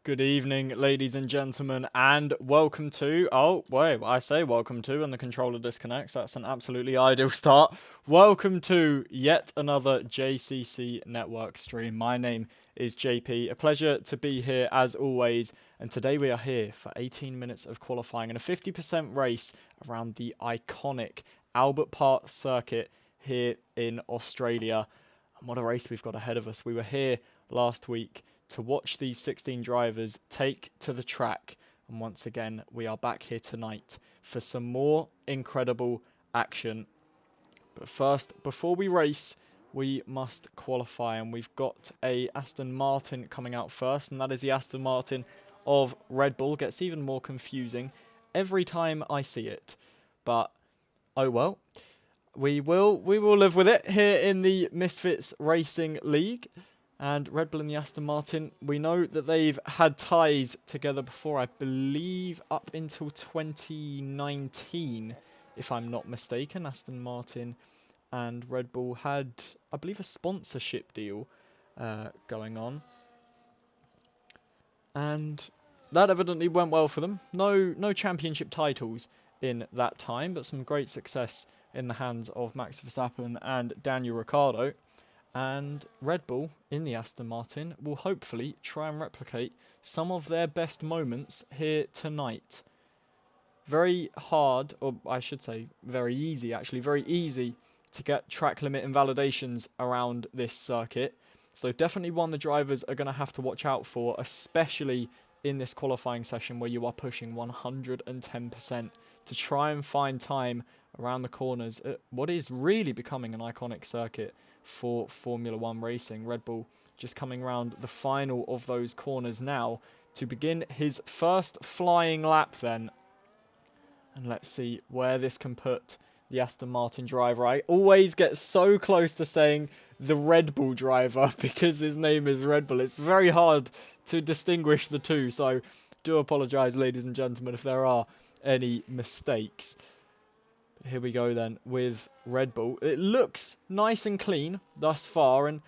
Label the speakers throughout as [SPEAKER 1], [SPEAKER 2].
[SPEAKER 1] Good evening, ladies and gentlemen, and welcome to... Oh, wait, I say welcome to, and the controller disconnects. That's an absolutely ideal start. Welcome to yet another JCC Network stream. My name is JP. A pleasure to be here, as always. And today we are here for 18 minutes of qualifying and a 50% race around the iconic Albert Park circuit here in Australia. And what a race we've got ahead of us. We were here last week to watch these 16 drivers take to the track. And once again, we are back here tonight for some more incredible action. But first, before we race, we must qualify. And we've got a Aston Martin coming out first. And that is the Aston Martin of Red Bull. Gets even more confusing every time I see it. But, oh well. We will live with it here in the Misfits Racing League. And Red Bull and the Aston Martin, we know that they've had ties together before, I believe up until 2019, if I'm not mistaken. Aston Martin and Red Bull had, I believe, a sponsorship deal going on. And that evidently went well for them. No championship titles in that time, but some great success in the hands of Max Verstappen and Daniel Ricciardo. And Red Bull in the Aston Martin will hopefully try and replicate some of their best moments here tonight. Very hard, or I should say very easy actually, very easy to get track limit invalidations around this circuit. So definitely one the drivers are going to have to watch out for, especially in this qualifying session where you are pushing 110% to try and find time around the corners at what is really becoming an iconic circuit for Formula One racing. Red Bull just coming around the final of those corners now to begin his first flying lap then. And let's see where this can put the Aston Martin driver. I always get so close to saying the Red Bull driver because his name is Red Bull. It's very hard to distinguish the two, so do apologise, ladies and gentlemen, if there are any mistakes. Here we go then with Red Bull. It looks nice and clean thus far, and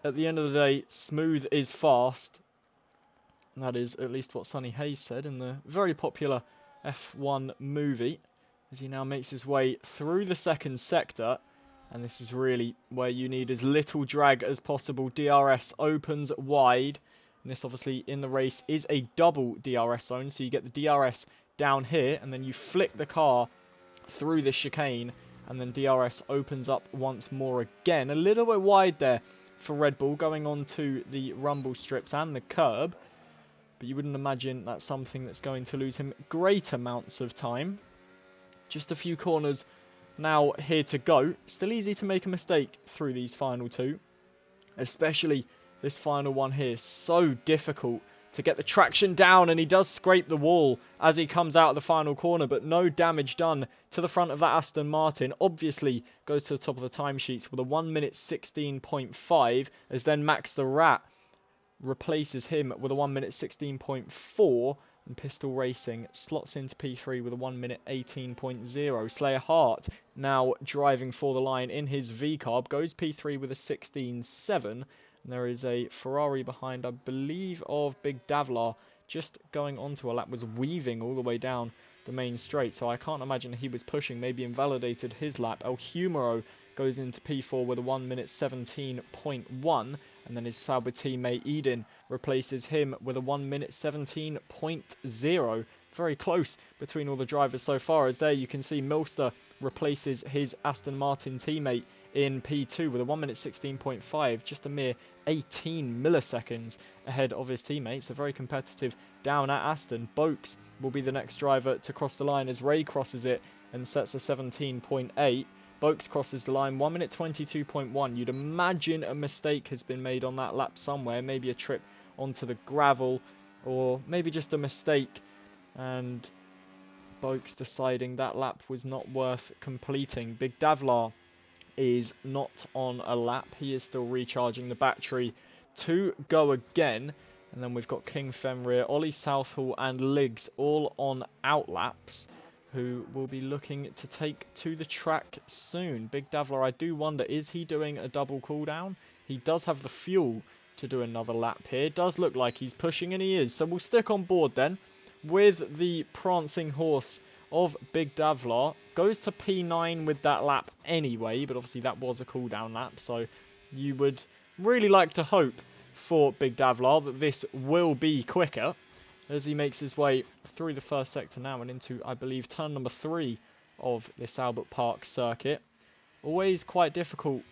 [SPEAKER 1] at the end of the day, smooth is fast. And that is at least what Sonny Hayes said in the very popular F1 movie, as he now makes his way through the second sector. And this is really where you need as little drag as possible. DRS opens wide. And this obviously in the race is a double DRS zone, so you get the DRS down here, and then you flick the car through the chicane, and then DRS opens up once more again. A little bit wide there for Red Bull going on to the rumble strips and the curb, but you wouldn't imagine that's something that's going to lose him great amounts of time. Just a few corners now here to go. Still easy to make a mistake through these final two, especially this final one here. So difficult to get the traction down, and he does scrape the wall as he comes out of the final corner, but no damage done to the front of that Aston Martin. Obviously goes to the top of the timesheets with a 1 minute 16.5, as then Max the Rat replaces him with a 1 minute 16.4, and Pistol Racing slots into P3 with a 1 minute 18.0. Slayer Hart now driving for the line in his V-Carb, goes P3 with a 16.7. And there is a Ferrari behind, I believe, of Big Davlar just going onto a lap, was weaving all the way down the main straight. So I can't imagine he was pushing, maybe invalidated his lap. El Humero goes into P4 with a 1 minute 17.1. And then his Sauber teammate Eden replaces him with a 1 minute 17.0. Very close between all the drivers so far, as there you can see Milster replaces his Aston Martin teammate in P2 with a 1 minute 16.5, just a mere 18 milliseconds ahead of his teammates. So very competitive down at Aston. Boakes will be the next driver to cross the line as Ray crosses it and sets a 17.8. Boakes crosses the line, 1 minute 22.1. You'd imagine a mistake has been made on that lap somewhere, maybe a trip onto the gravel, or maybe just a mistake, and Boakes deciding that lap was not worth completing. Big Davlar is not on a lap. He is still recharging the battery to go again. And then we've got King Fenrir, Ollie Southall and Liggs all on out laps, who will be looking to take to the track soon. Big Davlar, I do wonder, is he doing a double cooldown? He does have the fuel to do another lap here. Does look like he's pushing, and he is. So we'll stick on board then with the prancing horse of Big Davlar. Goes to P9 with that lap anyway, but obviously that was a cooldown lap, so you would really like to hope for Big Davlar that this will be quicker as he makes his way through the first sector now and into, I believe, turn number 3 of this Albert Park circuit. Always quite difficult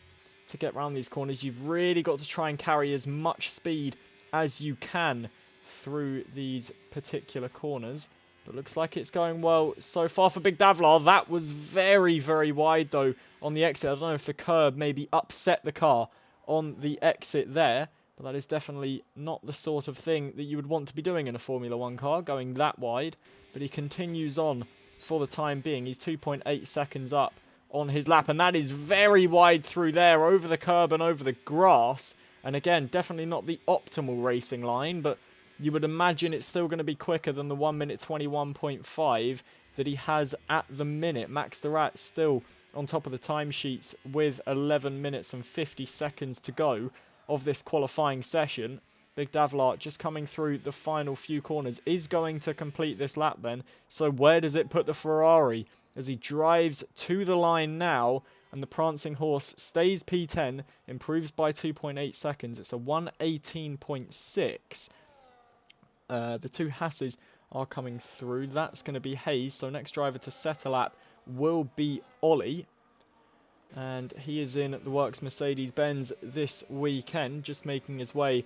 [SPEAKER 1] to get around these corners. You've really got to try and carry as much speed as you can through these particular corners. But looks like it's going well so far for Big Davlar. That was very, very wide, though, on the exit. I don't know if the curb maybe upset the car on the exit there, but that is definitely not the sort of thing that you would want to be doing in a Formula 1 car, going that wide. But he continues on for the time being. He's 2.8 seconds up on his lap, and that is very wide through there, over the curb and over the grass. And again, definitely not the optimal racing line, but you would imagine it's still going to be quicker than the 1 minute 21.5 that he has at the minute. Max the Rat still on top of the timesheets with 11 minutes and 50 seconds to go of this qualifying session. Big Davlar just coming through the final few corners is going to complete this lap then. So where does it put the Ferrari as he drives to the line now? And the prancing horse stays P10, improves by 2.8 seconds. It's a 1:18.6. The two Hasses are coming through. That's going to be Hayes. So next driver to set a lap will be Ollie. And he is in the Works Mercedes-Benz this weekend, just making his way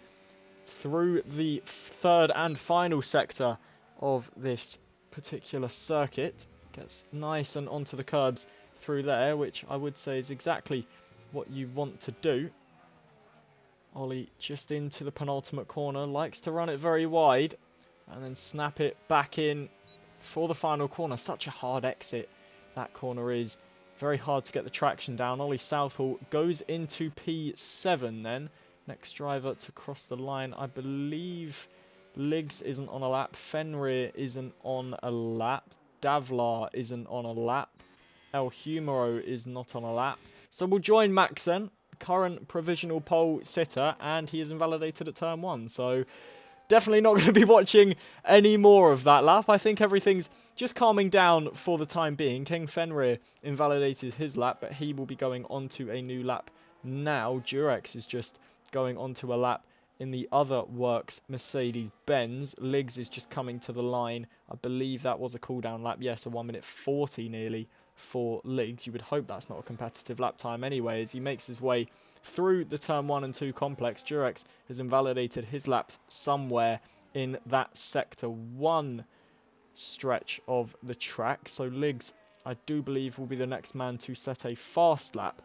[SPEAKER 1] through the third and final sector of this particular circuit. Gets nice and onto the curbs through there, which I would say is exactly what you want to do. Ollie just into the penultimate corner, likes to run it very wide and then snap it back in for the final corner. Such a hard exit that corner is. Very hard to get the traction down. Ollie Southall goes into P7 then. Next driver to cross the line, I believe Liggs isn't on a lap. Fenrir isn't on a lap. Davlar isn't on a lap. El Humero is not on a lap. So we'll join Max then, current provisional pole sitter, and he is invalidated at turn 1. So definitely not going to be watching any more of that lap. I think everything's just calming down for the time being. King Fenrir invalidated his lap, but he will be going on to a new lap now. Durex is just going on to a lap in the other Works Mercedes-Benz. Liggs is just coming to the line. I believe that was a cooldown lap. Yes, a 1 minute 40 nearly for Liggs. You would hope that's not a competitive lap time anyway, as he makes his way through the turn 1 and 2 complex. Durex has invalidated his lap somewhere in that sector 1 stretch of the track. So Liggs, I do believe, will be the next man to set a fast lap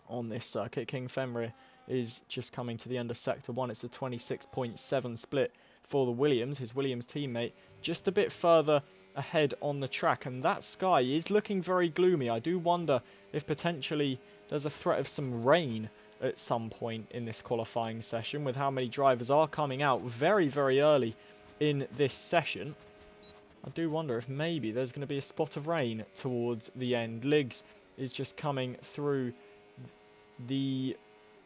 [SPEAKER 1] on this circuit. King Fenrir is just coming to the end of sector 1. It's a 26.7 split for the Williams. His Williams teammate just a bit further ahead on the track, and that sky is looking very gloomy. I do wonder if potentially there's a threat of some rain at some point in this qualifying session, with how many drivers are coming out very, very early in this session. I do wonder if maybe there's going to be a spot of rain towards the end. Liggs is just coming through the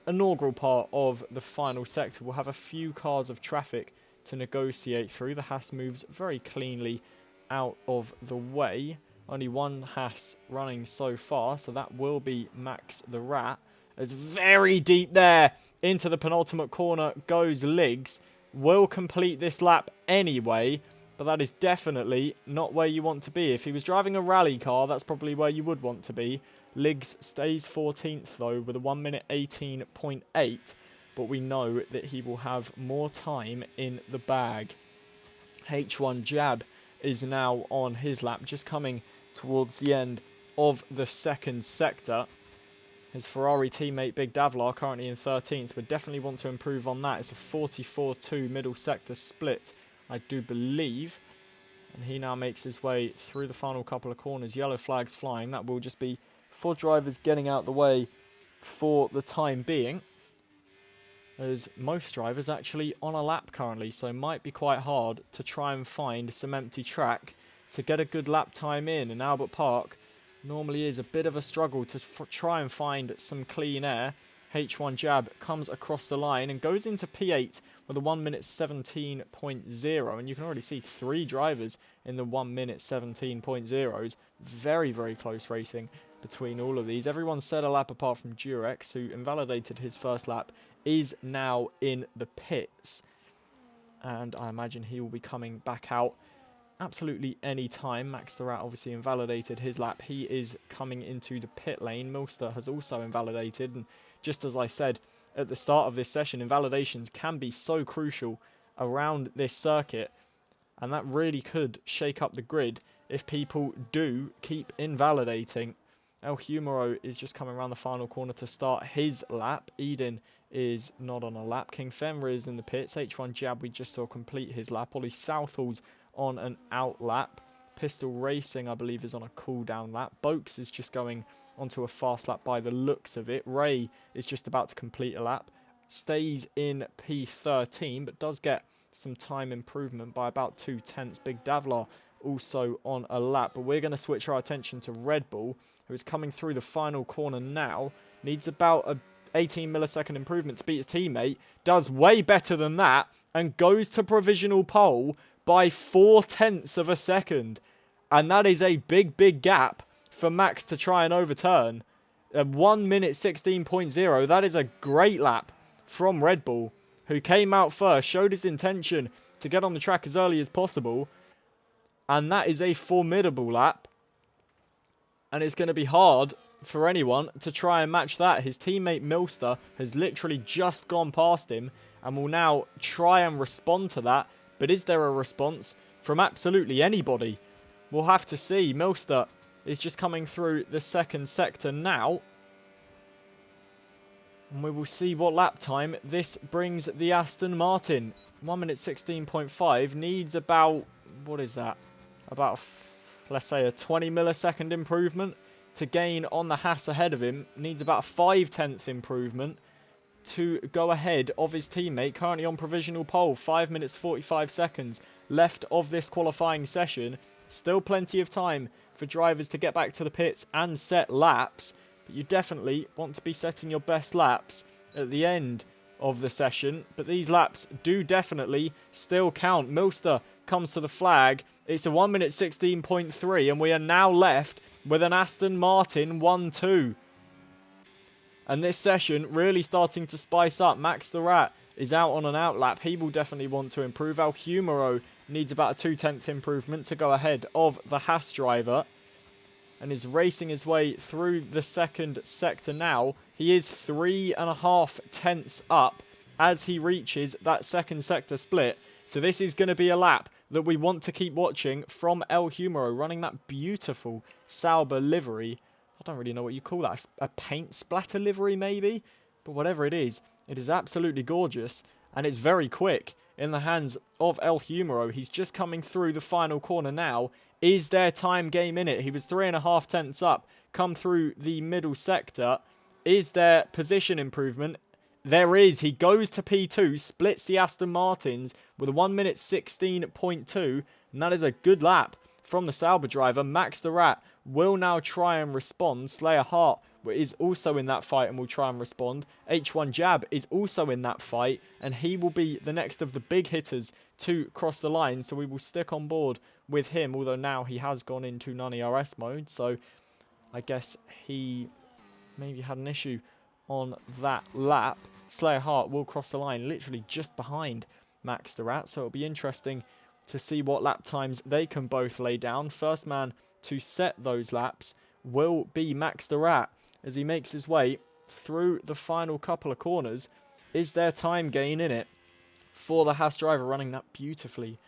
[SPEAKER 1] inaugural part of the final sector. We'll have a few cars of traffic to negotiate through. The Haas moves very cleanly out of the way. Only one Haas running so far, so that will be Max the Rat. As very deep there into the penultimate corner goes Liggs. Will complete this lap anyway, but that is definitely not where you want to be. If he was driving a rally car, that's probably where you would want to be. Liggs stays 14th though with a 1 minute 18.8, but we know that he will have more time in the bag. H1 Jab is now on his lap, just coming towards the end of the second sector. His Ferrari teammate Big Davlar currently in 13th. Would definitely want to improve on that. It's a 44-2 middle sector split, I do believe. And he now makes his way through the final couple of corners. Yellow flags flying. That will just be 4 drivers getting out the way for the time being, as most drivers actually on a lap currently, so might be quite hard to try and find some empty track to get a good lap time in. And Albert Park normally is a bit of a struggle to try and find some clean air. H1 Jab comes across the line and goes into P8 with a 1 minute 17.0. And you can already see 3 drivers in the 1 minute 17.0s. Very, very close racing between all of these. Everyone set a lap apart from Durex, who invalidated his first lap, is now in the pits. And I imagine he will be coming back out absolutely any time. Max the Rat obviously invalidated his lap. He is coming into the pit lane. Milster has also invalidated. And just as I said at the start of this session, invalidations can be so crucial around this circuit. And that really could shake up the grid if people do keep invalidating. El Humero is just coming around the final corner to start his lap. Eden is not on a lap. King Fenrir is in the pits. H1 Jab we just saw complete his lap. Ollie Southall's on an out lap. Pistol Racing, I believe, is on a cool down lap. Boakes is just going onto a fast lap by the looks of it. Ray is just about to complete a lap. Stays in P13, but does get some time improvement by about 2/10. Big Davlar also on a lap. But we're going to switch our attention to Red Bull, who is coming through the final corner now. Needs about a 18 millisecond improvement to beat his teammate. Does way better than that and goes to provisional pole by 4/10 of a second. And that is a big, big gap for Max to try and overturn. A 1 minute 16.0. That is a great lap from Red Bull, who came out first, showed his intention to get on the track as early as possible. And that is a formidable lap. And it's going to be hard for anyone to try and match that. His teammate Milster has literally just gone past him and will now try and respond to that. But is there a response from absolutely anybody? We'll have to see. Milster is just coming through the second sector now. And we will see what lap time this brings the Aston Martin. 1 minute 16.5 needs about, what is that? About, let's say, a 20 millisecond improvement to gain on the Haas ahead of him. Needs about a 5/10 improvement to go ahead of his teammate, currently on provisional pole. 5 minutes 45 seconds left of this qualifying session. Still plenty of time for drivers to get back to the pits and set laps, but you definitely want to be setting your best laps at the end of the session. But these laps do definitely still count. Milster comes to the flag. It's a 1 minute 16.3 and we are now left with an Aston Martin 1-2. And this session really starting to spice up. Max the Rat is out on an out lap. He will definitely want to improve. El Humero needs about a 2/10 improvement to go ahead of the Haas driver. And is racing his way through the second sector now. He is 3.5 tenths up as he reaches that second sector split. So this is going to be a lap that we want to keep watching from El Humero, running that beautiful Sauber livery. I don't really know what you call that. A paint splatter livery, maybe? But whatever it is absolutely gorgeous. And it's very quick in the hands of El Humero. He's just coming through the final corner now. Is there time game in it? He was 3.5 tenths up. Come through the middle sector. Is there position improvement? There is. He goes to P2, splits the Aston Martins with a 1 minute 16.2. And that is a good lap from the Sauber driver. Max the Rat will now try and respond. Slayer Hart is also in that fight and will try and respond. H1 Jab is also in that fight, and he will be the next of the big hitters to cross the line, so we will stick on board with him, although now he has gone into non-ERS mode, so I guess he maybe had an issue on that lap. Slayer Hart will cross the line literally just behind Max the Rat, so it'll be interesting to see what lap times they can both lay down. First man to set those laps will be Max the Rat as he makes his way through the final couple of corners. Is there time gain in it for the Haas driver running that beautifully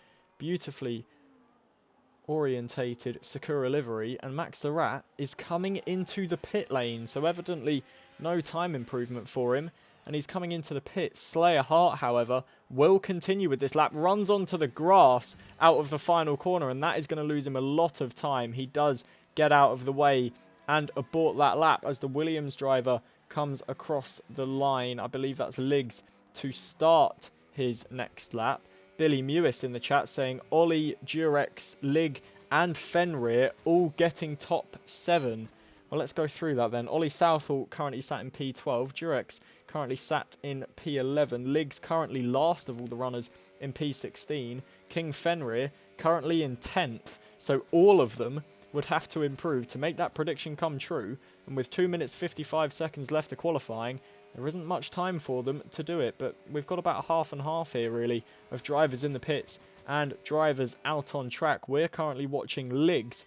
[SPEAKER 1] orientated Sakura livery? And Max the Rat is coming into the pit lane, so evidently no time improvement for him, and he's coming into the pit. Slayer Hart, however, will continue with this lap, runs onto the grass out of the final corner, and that is going to lose him a lot of time. He does get out of the way and abort that lap as the Williams driver comes across the line. I believe that's Liggs to start his next lap. Billy Mewis in the chat saying Ollie, Durex, Lig and Fenrir all getting top 7 Well, let's go through that then. Ollie Southall currently sat in P12. Durex currently sat in P11. Liggs currently last of all the runners in P16. King Fenrir currently in 10th. So all of them would have to improve to make that prediction come true. And with 2 minutes 55 seconds left of qualifying, there isn't much time for them to do it. But we've got about a half and half here, really, of drivers in the pits and drivers out on track. We're currently watching Liggs,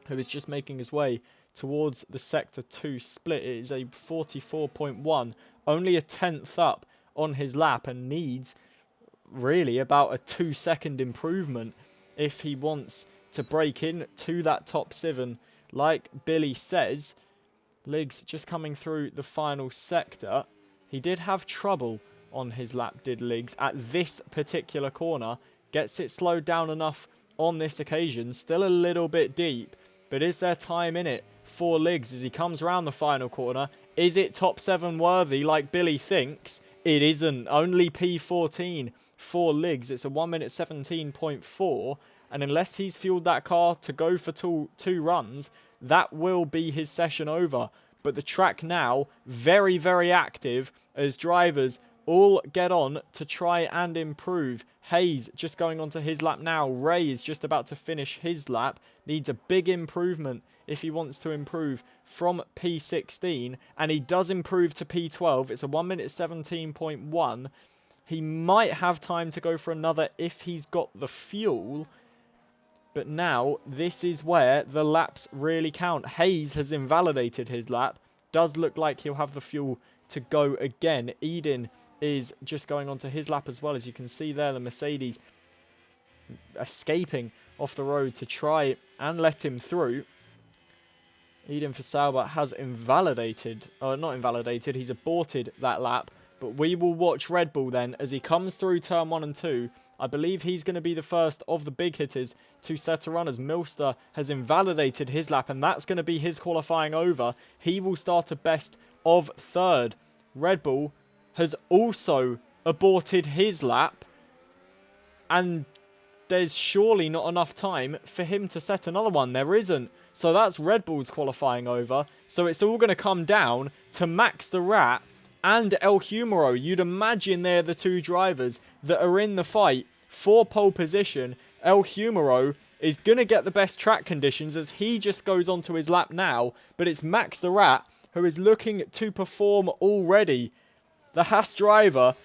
[SPEAKER 1] who is just making his way towards the Sector 2 split. It is a 44.1, only a tenth up on his lap, and needs really about a 2-second improvement if he wants to break in to that top 7. Like Billy says, Liggs just coming through the final sector. He did have trouble on his lap, did Liggs, at this particular corner. Gets it slowed down enough on this occasion. Still a little bit deep, but is there time in it for Liggs as he comes around the final corner? Is it top 7 worthy like Billy thinks? It isn't. Only P14 for Liggs. It's a 1 minute 17.4. And unless he's fueled that car to go for two runs, that will be his session over. But the track now, very, very active as drivers all get on to try and improve. Hayes just going onto his lap now. Ray is just about to finish his lap. Needs a big improvement if he wants to improve from P16. And he does improve to P12. It's a 1 minute 17.1. He might have time to go for another if he's got the fuel. But now, this is where the laps really count. Hayes has invalidated his lap. Does look like he'll have the fuel to go again. Eden is just going onto his lap as well. As you can see there, the Mercedes escaping off the road to try and let him through. Eden for Sauber has invalidated, not invalidated, he's aborted that lap. But we will watch Red Bull then as he comes through turn 1 and 2. I believe he's going to be the first of the big hitters to set a run, as Milster has invalidated his lap, and that's going to be his qualifying over. He will start a best of 3rd. Red Bull has also aborted his lap, and there's surely not enough time for him to set another one. There isn't. So that's Red Bull's qualifying over. So it's all going to come down to Max the Rat and El Humero. You'd imagine they're the two drivers that are in the fight for pole position. El Humero is going to get the best track conditions as he just goes onto his lap now. But it's Max the Rat who is looking to perform already. The Haas driver,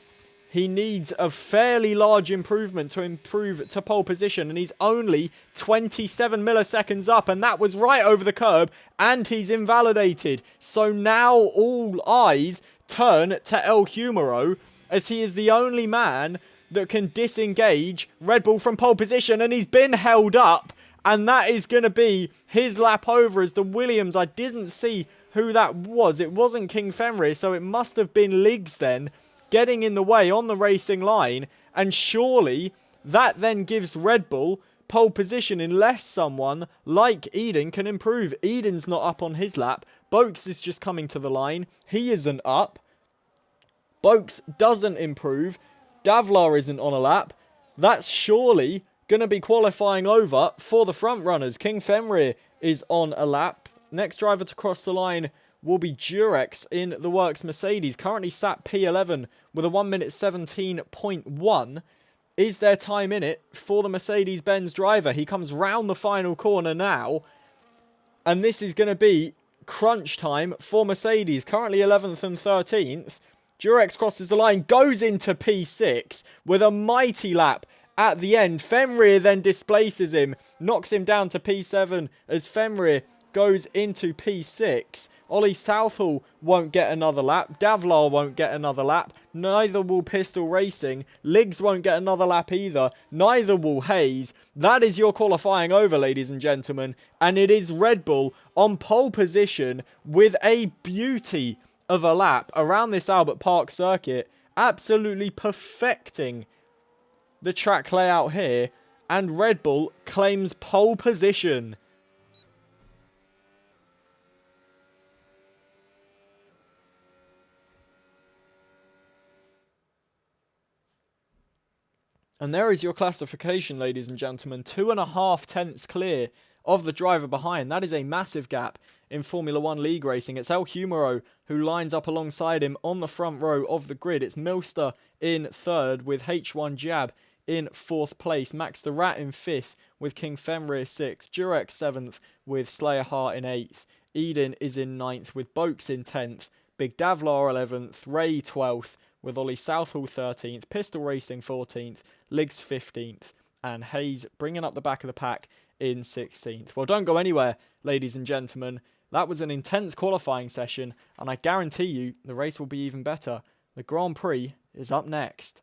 [SPEAKER 1] he needs a fairly large improvement to improve to pole position. And he's only 27 milliseconds up. And that was right over the curb. And he's invalidated. So now all eyes turn to El Humero, as he is the only man that can disengage Red Bull from pole position, and he's been held up, and that is going to be his lap over as the Williams. I didn't see who that was. It wasn't King Fenrir, so it must have been Liggs then getting in the way on the racing line, and surely that then gives Red Bull pole position unless someone like Eden can improve. Eden's not up on his lap. Boakes is just coming to the line. He isn't up. Boakes doesn't improve. Davlar isn't on a lap. That's surely going to be qualifying over for the front runners. King Fenrir is on a lap. Next driver to cross the line will be Durex in the Works Mercedes. Currently sat P11 with a 1 minute 17.1. Is there time in it for the Mercedes-Benz driver? He comes round the final corner now. And this is going to be crunch time for Mercedes. Currently 11th and 13th. Durex crosses the line, goes into P6 with a mighty lap at the end. Fenrir then displaces him, knocks him down to P7 as Fenrir goes into P6. Ollie Southall won't get another lap. Davlar won't get another lap. Neither will Pistol Racing. Liggs won't get another lap either. Neither will Hayes. That is your qualifying over, ladies and gentlemen. And it is Red Bull on pole position with a beauty of a lap around this Albert Park circuit. Absolutely perfecting the track layout here. And Red Bull claims pole position. And there is your classification, ladies and gentlemen. 2.5 tenths clear of the driver behind. That is a massive gap in Formula One league racing. It's El Humero who lines up alongside him on the front row of the grid. It's Milster in third with H1 Jab in fourth place. Max the Rat in fifth with King Fenrir sixth. Durex seventh with Slayer Heart in eighth. Eden is in ninth with Boaks in 10th. Big Davlar 11th. Ray 12th with Ollie Southall 13th. Pistol Racing 14th. Liggs 15th. And Hayes bringing up the back of the pack in 16th. Well, don't go anywhere, ladies and gentlemen. That was an intense qualifying session, and I guarantee you the race will be even better. The Grand Prix is up next.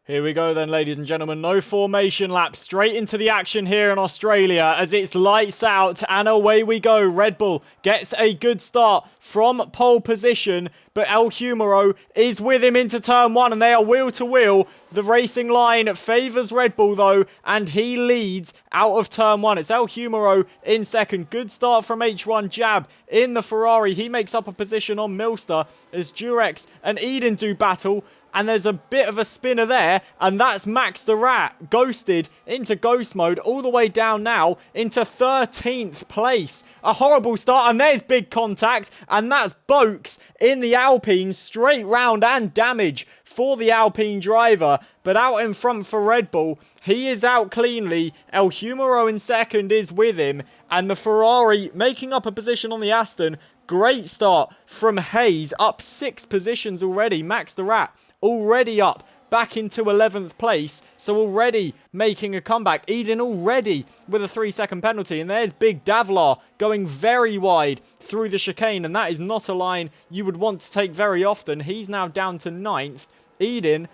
[SPEAKER 1] Here we go then, ladies and gentlemen. No formation lap. Straight into the action here in Australia as it's lights out and away we go. Red Bull gets a good start from pole position, but El Humero is with him into turn one and they are wheel to wheel. The racing line favours Red Bull though, and he leads out of turn one. It's El Humero in second. Good start from H1 Jab in the Ferrari. He makes up a position on Milster as Durex and Eden do battle. And there's a bit of a spinner there, and that's Max the Rat, ghosted into ghost mode, all the way down now into 13th place. A horrible start, and there's big contact, and that's Boakes in the Alpine, straight round and damage for the Alpine driver. But out in front for Red Bull, he is out cleanly. El Humero in second is with him, and the Ferrari making up a position on the Aston. Great start from Hayes, up 6 positions already. Max the Rat already up back into 11th place, so already making a comeback. Eden already with a 3-second penalty, and there's Big Davlar going very wide through the chicane, and that is not a line you would want to take very often. He's now down to 9th. Eden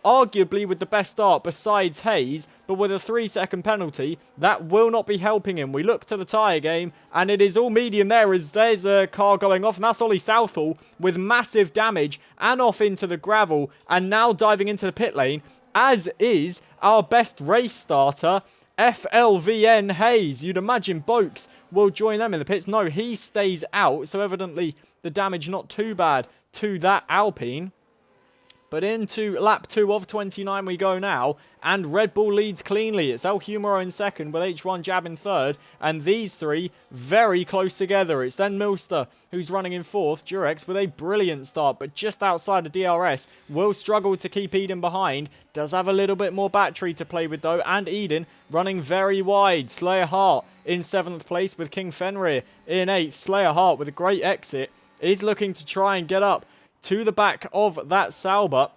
[SPEAKER 1] arguably with the best start besides Hayes, but with a 3-second penalty, that will not be helping him. We look to the tyre game, and it is all medium there as there's a car going off, and that's Ollie Southall with massive damage and off into the gravel, and now diving into the pit lane, as is our best race starter, FLVN Hayes. You'd imagine Boakes will join them in the pits. No, he stays out, so evidently the damage not too bad to that Alpine. But into lap 2 of 29 we go now, and Red Bull leads cleanly. It's El Humero in second with H1 Jab in third, and these three very close together. It's then Milster who's running in fourth. Durex with a brilliant start, but just outside of DRS. Will struggle to keep Eden behind. Does have a little bit more battery to play with though, and Eden running very wide. Slayer Hart in 7th place with King Fenrir in 8th. Slayer Hart with a great exit is looking to try and get up to the back of that Sauber.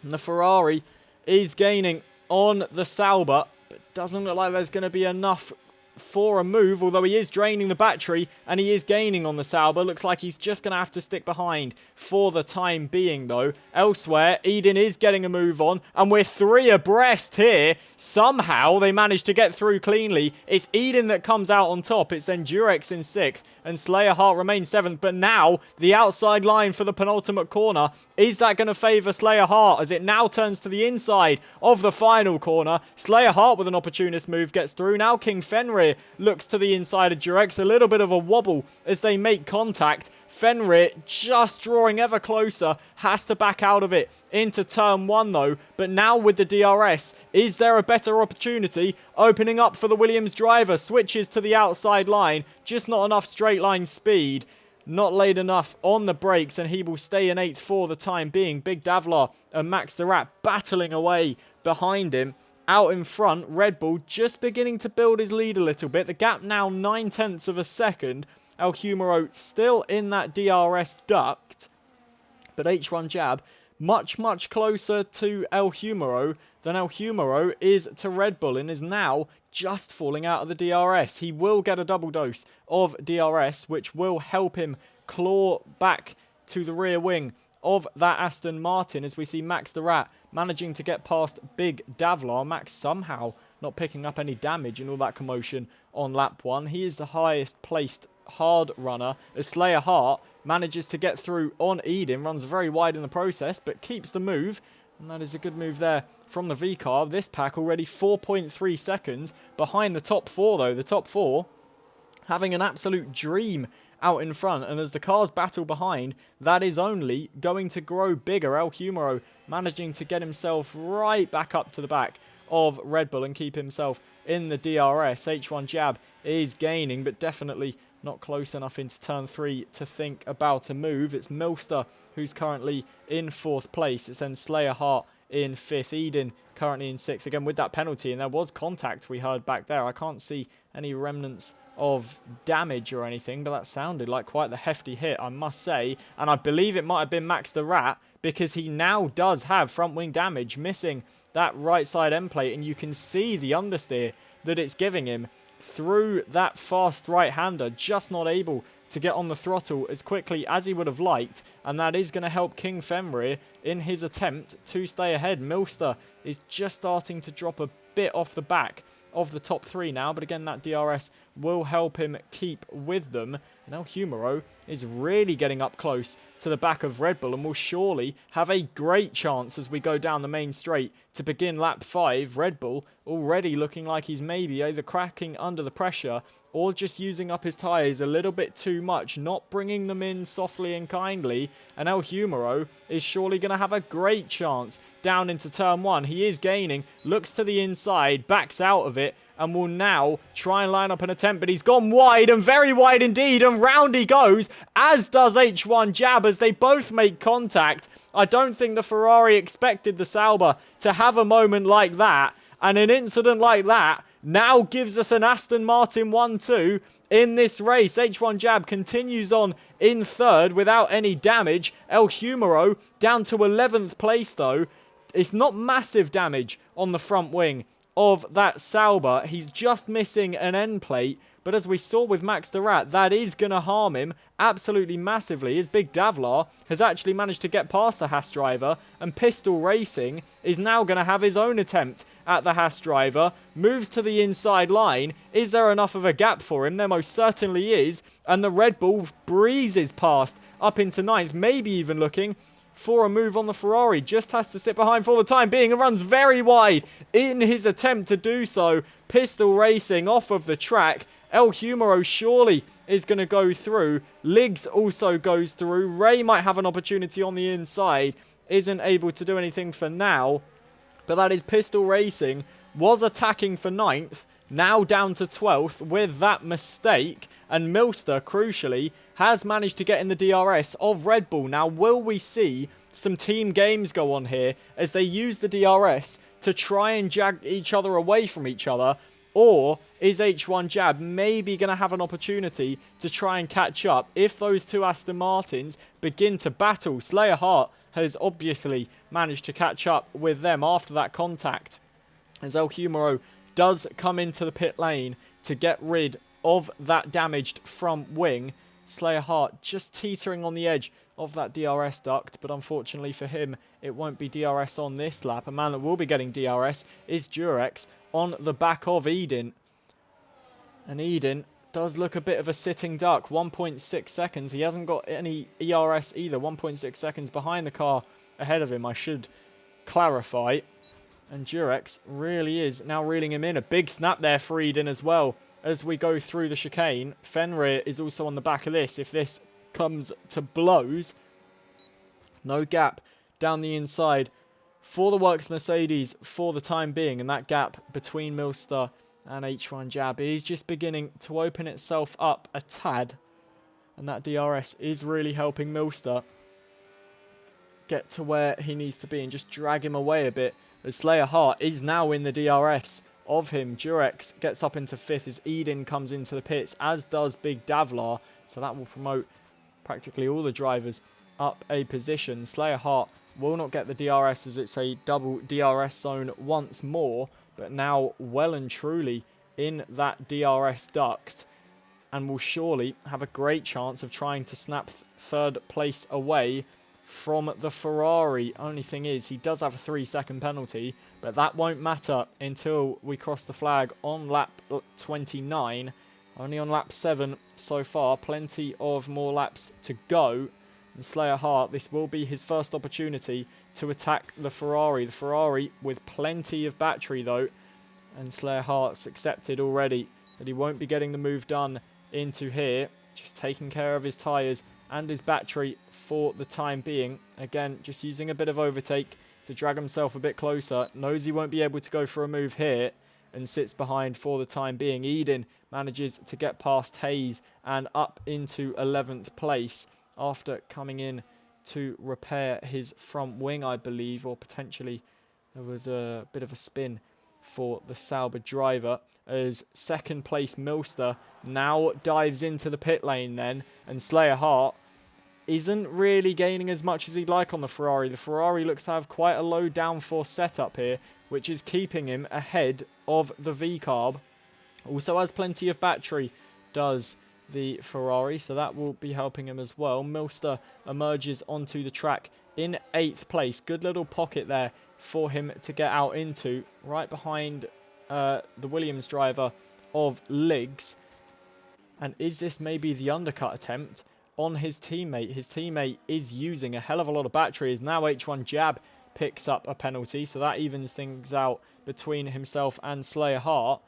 [SPEAKER 1] And the Ferrari is gaining on the Sauber, but doesn't look like there's going to be enough for a move, although he is draining the battery and he is gaining on the Sauber. Looks like he's just going to have to stick behind for the time being though. Elsewhere, Eden is getting a move on, and we're 3 abreast here. Somehow they managed to get through cleanly. It's Eden that comes out on top. It's then Durex in 6th and Slayer Hart remains 7th, but now the outside line for the penultimate corner. Is that going to favour Slayer Hart as it now turns to the inside of the final corner? Slayer Hart with an opportunist move gets through. Now King Fenrir looks to the inside of Durex. A little bit of a wobble as they make contact. Fenrir just drawing ever closer, has to back out of it into turn 1 though, but now with the DRS, is there a better opportunity opening up for the Williams driver? Switches to the outside line, just not enough straight line speed, not laid enough on the brakes, and he will stay in 8th for the time being. Big Davlar and Max the Rat battling away behind him. Out in front, Red Bull just beginning to build his lead a little bit. The gap now 9/10 of a second. El Humero still in that DRS duct, but H1 Jab much, much closer to El Humero than El Humero is to Red Bull, and is now just falling out of the DRS. He will get a double dose of DRS, which will help him claw back to the rear wing of that Aston Martin, as we see Max the Rat managing to get past Big Davlar. Max somehow not picking up any damage in all that commotion on lap 1. He is the highest placed hard runner as Slayer Hart manages to get through on Eden, runs very wide in the process, but keeps the move, and that is a good move there from the V car. This pack already 4.3 seconds behind the top 4 though. The top 4 having an absolute dream out in front, and as the cars battle behind, that is only going to grow bigger. El Humero managing to get himself right back up to the back of Red Bull and keep himself in the DRS. H1 Jab is gaining, but definitely not close enough into turn 3 to think about a move. It's Milster who's currently in 4th place. It's then Slayer Hart in 5th. Eden currently in 6th. Again with that penalty, and there was contact we heard back there. I can't see any remnants of damage or anything, but that sounded like quite the hefty hit, I must say. And I believe it might have been Max the Rat, because he now does have front wing damage, missing that right side end plate, and you can see the understeer that it's giving him through that fast right-hander, just not able to get on the throttle as quickly as he would have liked, and that is going to help King Fenrir in his attempt to stay ahead. Milster is just starting to drop a bit off the back of the top 3 now, but again, that DRS will help him keep with them. Now Humero is really getting up close to the back of Red Bull and will surely have a great chance as we go down the main straight to begin lap 5. Red Bull already looking like he's maybe either cracking under the pressure or just using up his tyres a little bit too much, not bringing them in softly and kindly. And El Humero is surely going to have a great chance down into turn 1. He is gaining, looks to the inside, backs out of it, and will now try and line up an attempt, but he's gone wide, and very wide indeed, and round he goes, as does H1 Jab, as they both make contact. I don't think the Ferrari expected the Sauber to have a moment like that, and an incident like that now gives us an Aston Martin 1-2 in this race. H1 Jab continues on in 3rd without any damage. El Humero down to 11th place though. It's not massive damage on the front wing of that Sauber. He's just missing an end plate, but as we saw with Max de Rat, that is going to harm him absolutely massively. His Big Davlar has actually managed to get past the Haas driver, and Pistol Racing is now going to have his own attempt at the Haas driver, moves to the inside line. Is there enough of a gap for him? There most certainly is, and the Red Bull breezes past up into 9th, maybe even looking for a move on the Ferrari. Just has to sit behind for the time being and runs very wide in his attempt to do so. Pistol Racing off of the track. El Humero surely is going to go through. Liggs also goes through. Ray might have an opportunity on the inside. Isn't able to do anything for now. But that is Pistol Racing. Was attacking for 9th. Now down to 12th with that mistake. And Milster, crucially, has managed to get in the DRS of Red Bull. Now, will we see some team games go on here as they use the DRS to try and jag each other away from each other? Or is H1 Jab maybe going to have an opportunity to try and catch up if those two Aston Martins begin to battle? Slayer Hart has obviously managed to catch up with them after that contact, as El Humero does come into the pit lane to get rid of that damaged front wing. Slayer Hart just teetering on the edge of that DRS duct, but unfortunately for him, it won't be DRS on this lap. A man that will be getting DRS is Durex on the back of Eden. And Eden does look a bit of a sitting duck. 1.6 seconds. He hasn't got any ERS either. 1.6 seconds behind the car ahead of him, I should clarify. And Durex really is now reeling him in. A big snap there for Eden as well as we go through the chicane. Fenrir is also on the back of this. If this comes to blows, no gap down the inside for the Works Mercedes for the time being. And that gap between Milster and H1 Jab is just beginning to open itself up a tad. And that DRS is really helping Milster get to where he needs to be and just drag him away a bit. As Slayer Hart is now in the DRS of him. Durex gets up into 5th as Eden comes into the pits, as does Big Davlar. So that will promote practically all the drivers up a position. Slayer Hart will not get the DRS as it's a double DRS zone once more, but now well and truly in that DRS duct, and will surely have a great chance of trying to snap 3rd place away from the Ferrari. Only thing is, he does have a 3-second penalty, but that won't matter until we cross the flag on lap 29. Only on lap 7 so far. Plenty of more laps to go. And Slayer Hart, this will be his first opportunity to attack the Ferrari. The Ferrari with plenty of battery though. And Slayer Hart's accepted already that he won't be getting the move done into here. Just taking care of his tyres and his battery for the time being. Again, just using a bit of overtake to drag himself a bit closer. Knows he won't be able to go for a move here and sits behind for the time being. Eden manages to get past Hayes and up into 11th place after coming in to repair his front wing, I believe, or potentially there was a bit of a spin for the Sauber driver, as 2nd place Milster now dives into the pit lane then, and Slayer Hart isn't really gaining as much as he'd like on the Ferrari. The Ferrari looks to have quite a low downforce setup here, which is keeping him ahead of the V-Carb. Also has plenty of battery, does the Ferrari, so that will be helping him as well. Milster emerges onto the track in 8th place. Good little pocket there for him to get out into, right behind the Williams driver of Liggs. And is this maybe the undercut attempt on his teammate? His teammate is using a hell of a lot of battery, as now H1 Jab picks up a penalty, so that evens things out between himself and Slayer Hart.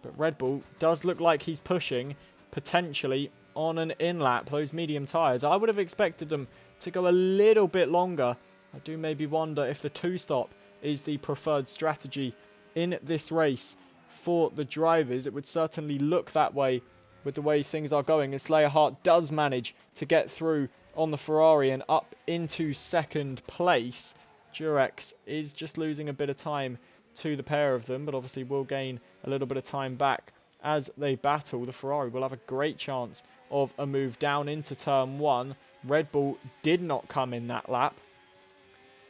[SPEAKER 1] But Red Bull does look like he's pushing, potentially, on an in-lap. Those medium tyres, I would have expected them to go a little bit longer. I do maybe wonder if the 2-stop is the preferred strategy in this race for the drivers. It would certainly look that way with the way things are going, as Slayer Hart does manage to get through on the Ferrari and up into 2nd place. Durex is just losing a bit of time to the pair of them, but obviously will gain a little bit of time back as they battle. The Ferrari will have a great chance of a move down into turn 1. Red Bull did not come in that lap,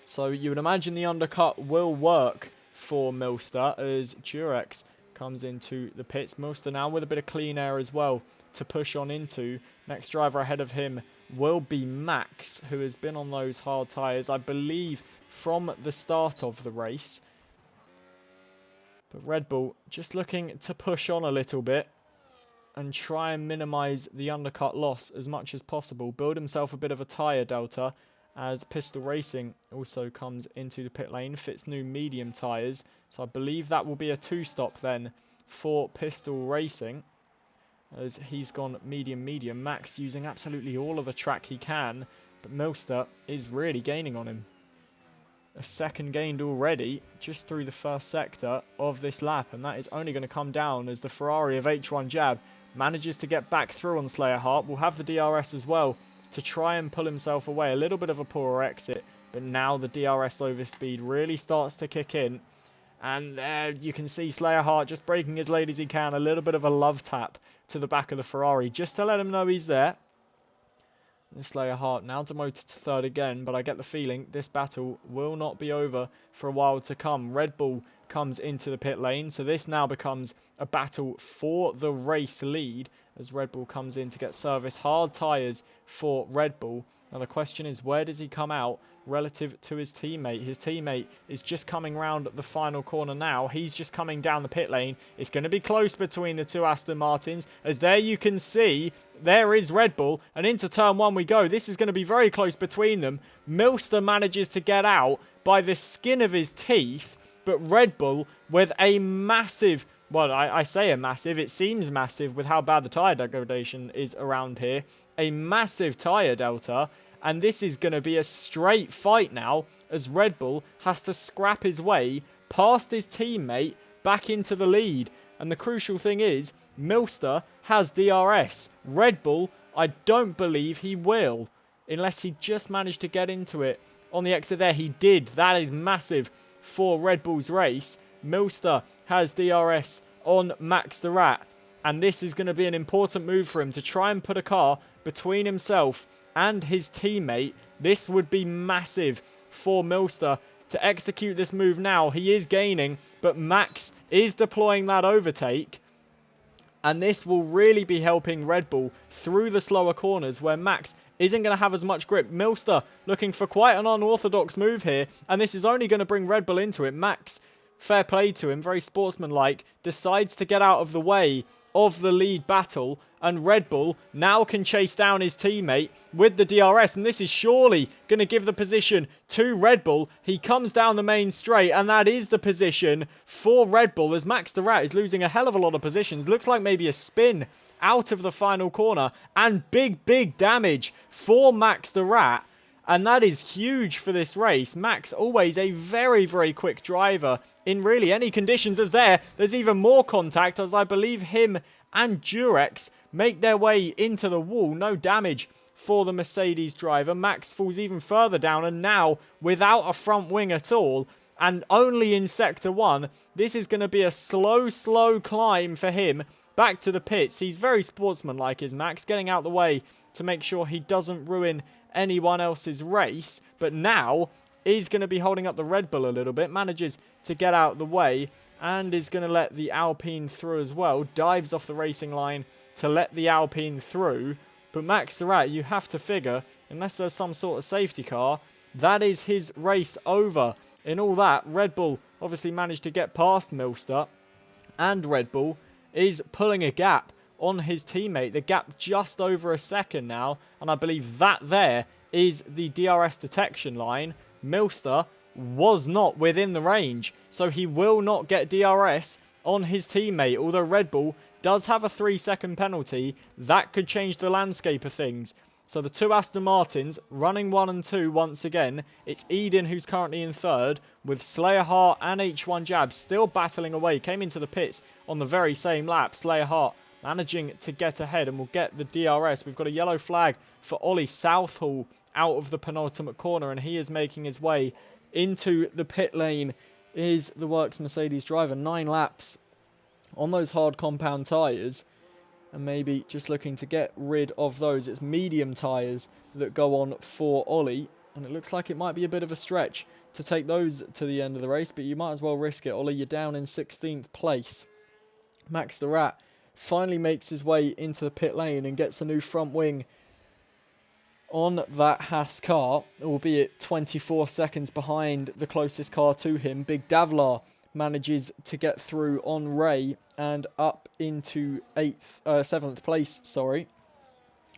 [SPEAKER 1] so you would imagine the undercut will work for Milster as Durex comes into the pits. Milster now with a bit of clean air as well to push on into. Next driver ahead of him will be Max, who has been on those hard tyres, I believe, from the start of the race. But Red Bull just looking to push on a little bit and try and minimise the undercut loss as much as possible. Build himself a bit of a tyre delta, as Pistol Racing also comes into the pit lane. Fits new medium tyres, so I believe that will be a 2-stop then for Pistol Racing, as he's gone medium. Max using absolutely all of the track he can, but Milster is really gaining on him. A second gained already just through the first sector of this lap, and that is only going to come down as the Ferrari of H1 Jab manages to get back through on Slayer Hart. Will have the DRS as well to try and pull himself away. A little bit of a poorer exit, but now the DRS overspeed really starts to kick in. And there you can see Slayer Hart just braking as late as he can. A little bit of a love tap to the back of the Ferrari just to let him know he's there. And Slayer Hart now demoted to 3rd again, but I get the feeling this battle will not be over for a while to come. Red Bull comes into the pit lane, so this now becomes a battle for the race lead as Red Bull comes in to get service. Hard tyres for Red Bull. Now the question is, where does he come out relative to his teammate? His teammate is just coming round the final corner now. He's just coming down the pit lane. It's going to be close between the two Aston Martins, as there you can see, there is Red Bull, and into turn 1 we go. This is going to be very close between them. Milster manages to get out by the skin of his teeth, but Red Bull with a massive, well, I say a massive, it seems massive with how bad the tyre degradation is around here. A massive tyre delta, and this is going to be a straight fight now as Red Bull has to scrap his way past his teammate back into the lead. And the crucial thing is, Milster has DRS. Red Bull, I don't believe he will, unless he just managed to get into it on the exit there. He did. That is massive for Red Bull's race. Milster has DRS on Max the Rat, and this is going to be an important move for him to try and put a car between himself and his teammate. This would be massive for Milster to execute this move now. He is gaining, but Max is deploying that overtake, and this will really be helping Red Bull through the slower corners where Max isn't going to have as much grip. Milster looking for quite an unorthodox move here, and this is only going to bring Red Bull into it. Max, fair play to him, very sportsmanlike, decides to get out of the way of the lead battle, and Red Bull now can chase down his teammate with the DRS, and this is surely going to give the position to Red Bull. He comes down the main straight, and that is the position for Red Bull as Max the Rat is losing a hell of a lot of positions. Looks like maybe a spin out of the final corner, and big damage for Max the Rat, and that is huge for this race. Max, always a very quick driver in really any conditions. As there's even more contact as I believe him and Durex make their way into the wall. No damage for the Mercedes driver. Max falls even further down, and now without a front wing at all, and only in Sector 1, this is going to be a slow climb for him back to the pits. He's very sportsmanlike, is Max, getting out the way to make sure he doesn't ruin anyone else's race, but now is going to be holding up the Red Bull a little bit, manages to get out the way, and is going to let the Alpine through as well. Dives off the racing line to let the Alpine through. But Max the Rat, you have to figure, unless there's some sort of safety car, that is his race over. In all that, Red Bull obviously managed to get past Milster, and Red Bull is pulling a gap on his teammate. The gap just over a second now, and I believe that there is the DRS detection line. Milster was not within the range, so he will not get DRS on his teammate, although Red Bull does have a 3-second penalty. That could change the landscape of things. So the two Aston Martins running 1 and 2 once again. It's Eden who's currently in third, with Slayer Hart and H1 Jab still battling away. Came into the pits on the very same lap. Slayer Hart managing to get ahead and will get the DRS. We've got a yellow flag for Ollie Southall out of the penultimate corner, and he is making his way into the pit lane. Is the Works Mercedes driver. 9 laps on those hard compound tyres, and maybe just looking to get rid of those. It's medium tyres that go on for Ollie, and it looks like it might be a bit of a stretch to take those to the end of the race, but you might as well risk it. Ollie, you're down in 16th place. Max the Rat finally makes his way into the pit lane and gets a new front wing on that Haas car, albeit 24 seconds behind the closest car to him. Big Davlar manages to get through on Ray and up into 7th place,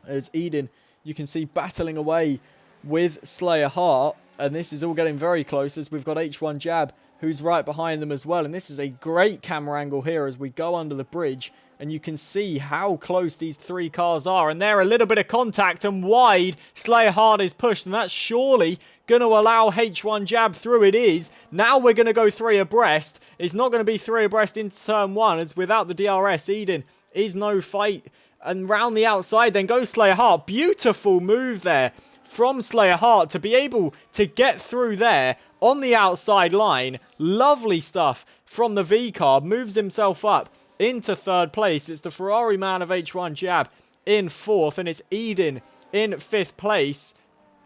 [SPEAKER 1] as Eden, you can see, battling away with Slayer Hart, and this is all getting very close as we've got H1 Jab who's right behind them as well, and this is a great camera angle here as we go under the bridge, and you can see how close these 3 cars are, and there a little bit of contact, and wide Slayer Hart is pushed, and that's surely going to allow H1 Jab through. It is. Now we're going to go 3 abreast. It's not going to be 3 abreast into turn 1, as without the DRS, Eden is no fight, and round the outside then goes Slayer Hart. Beautiful move there from Slayer Hart to be able to get through there on the outside line. Lovely stuff from the V-car. Moves himself up into 3rd place. It's the Ferrari man of H1 Jab in 4th, and it's Eden in 5th place.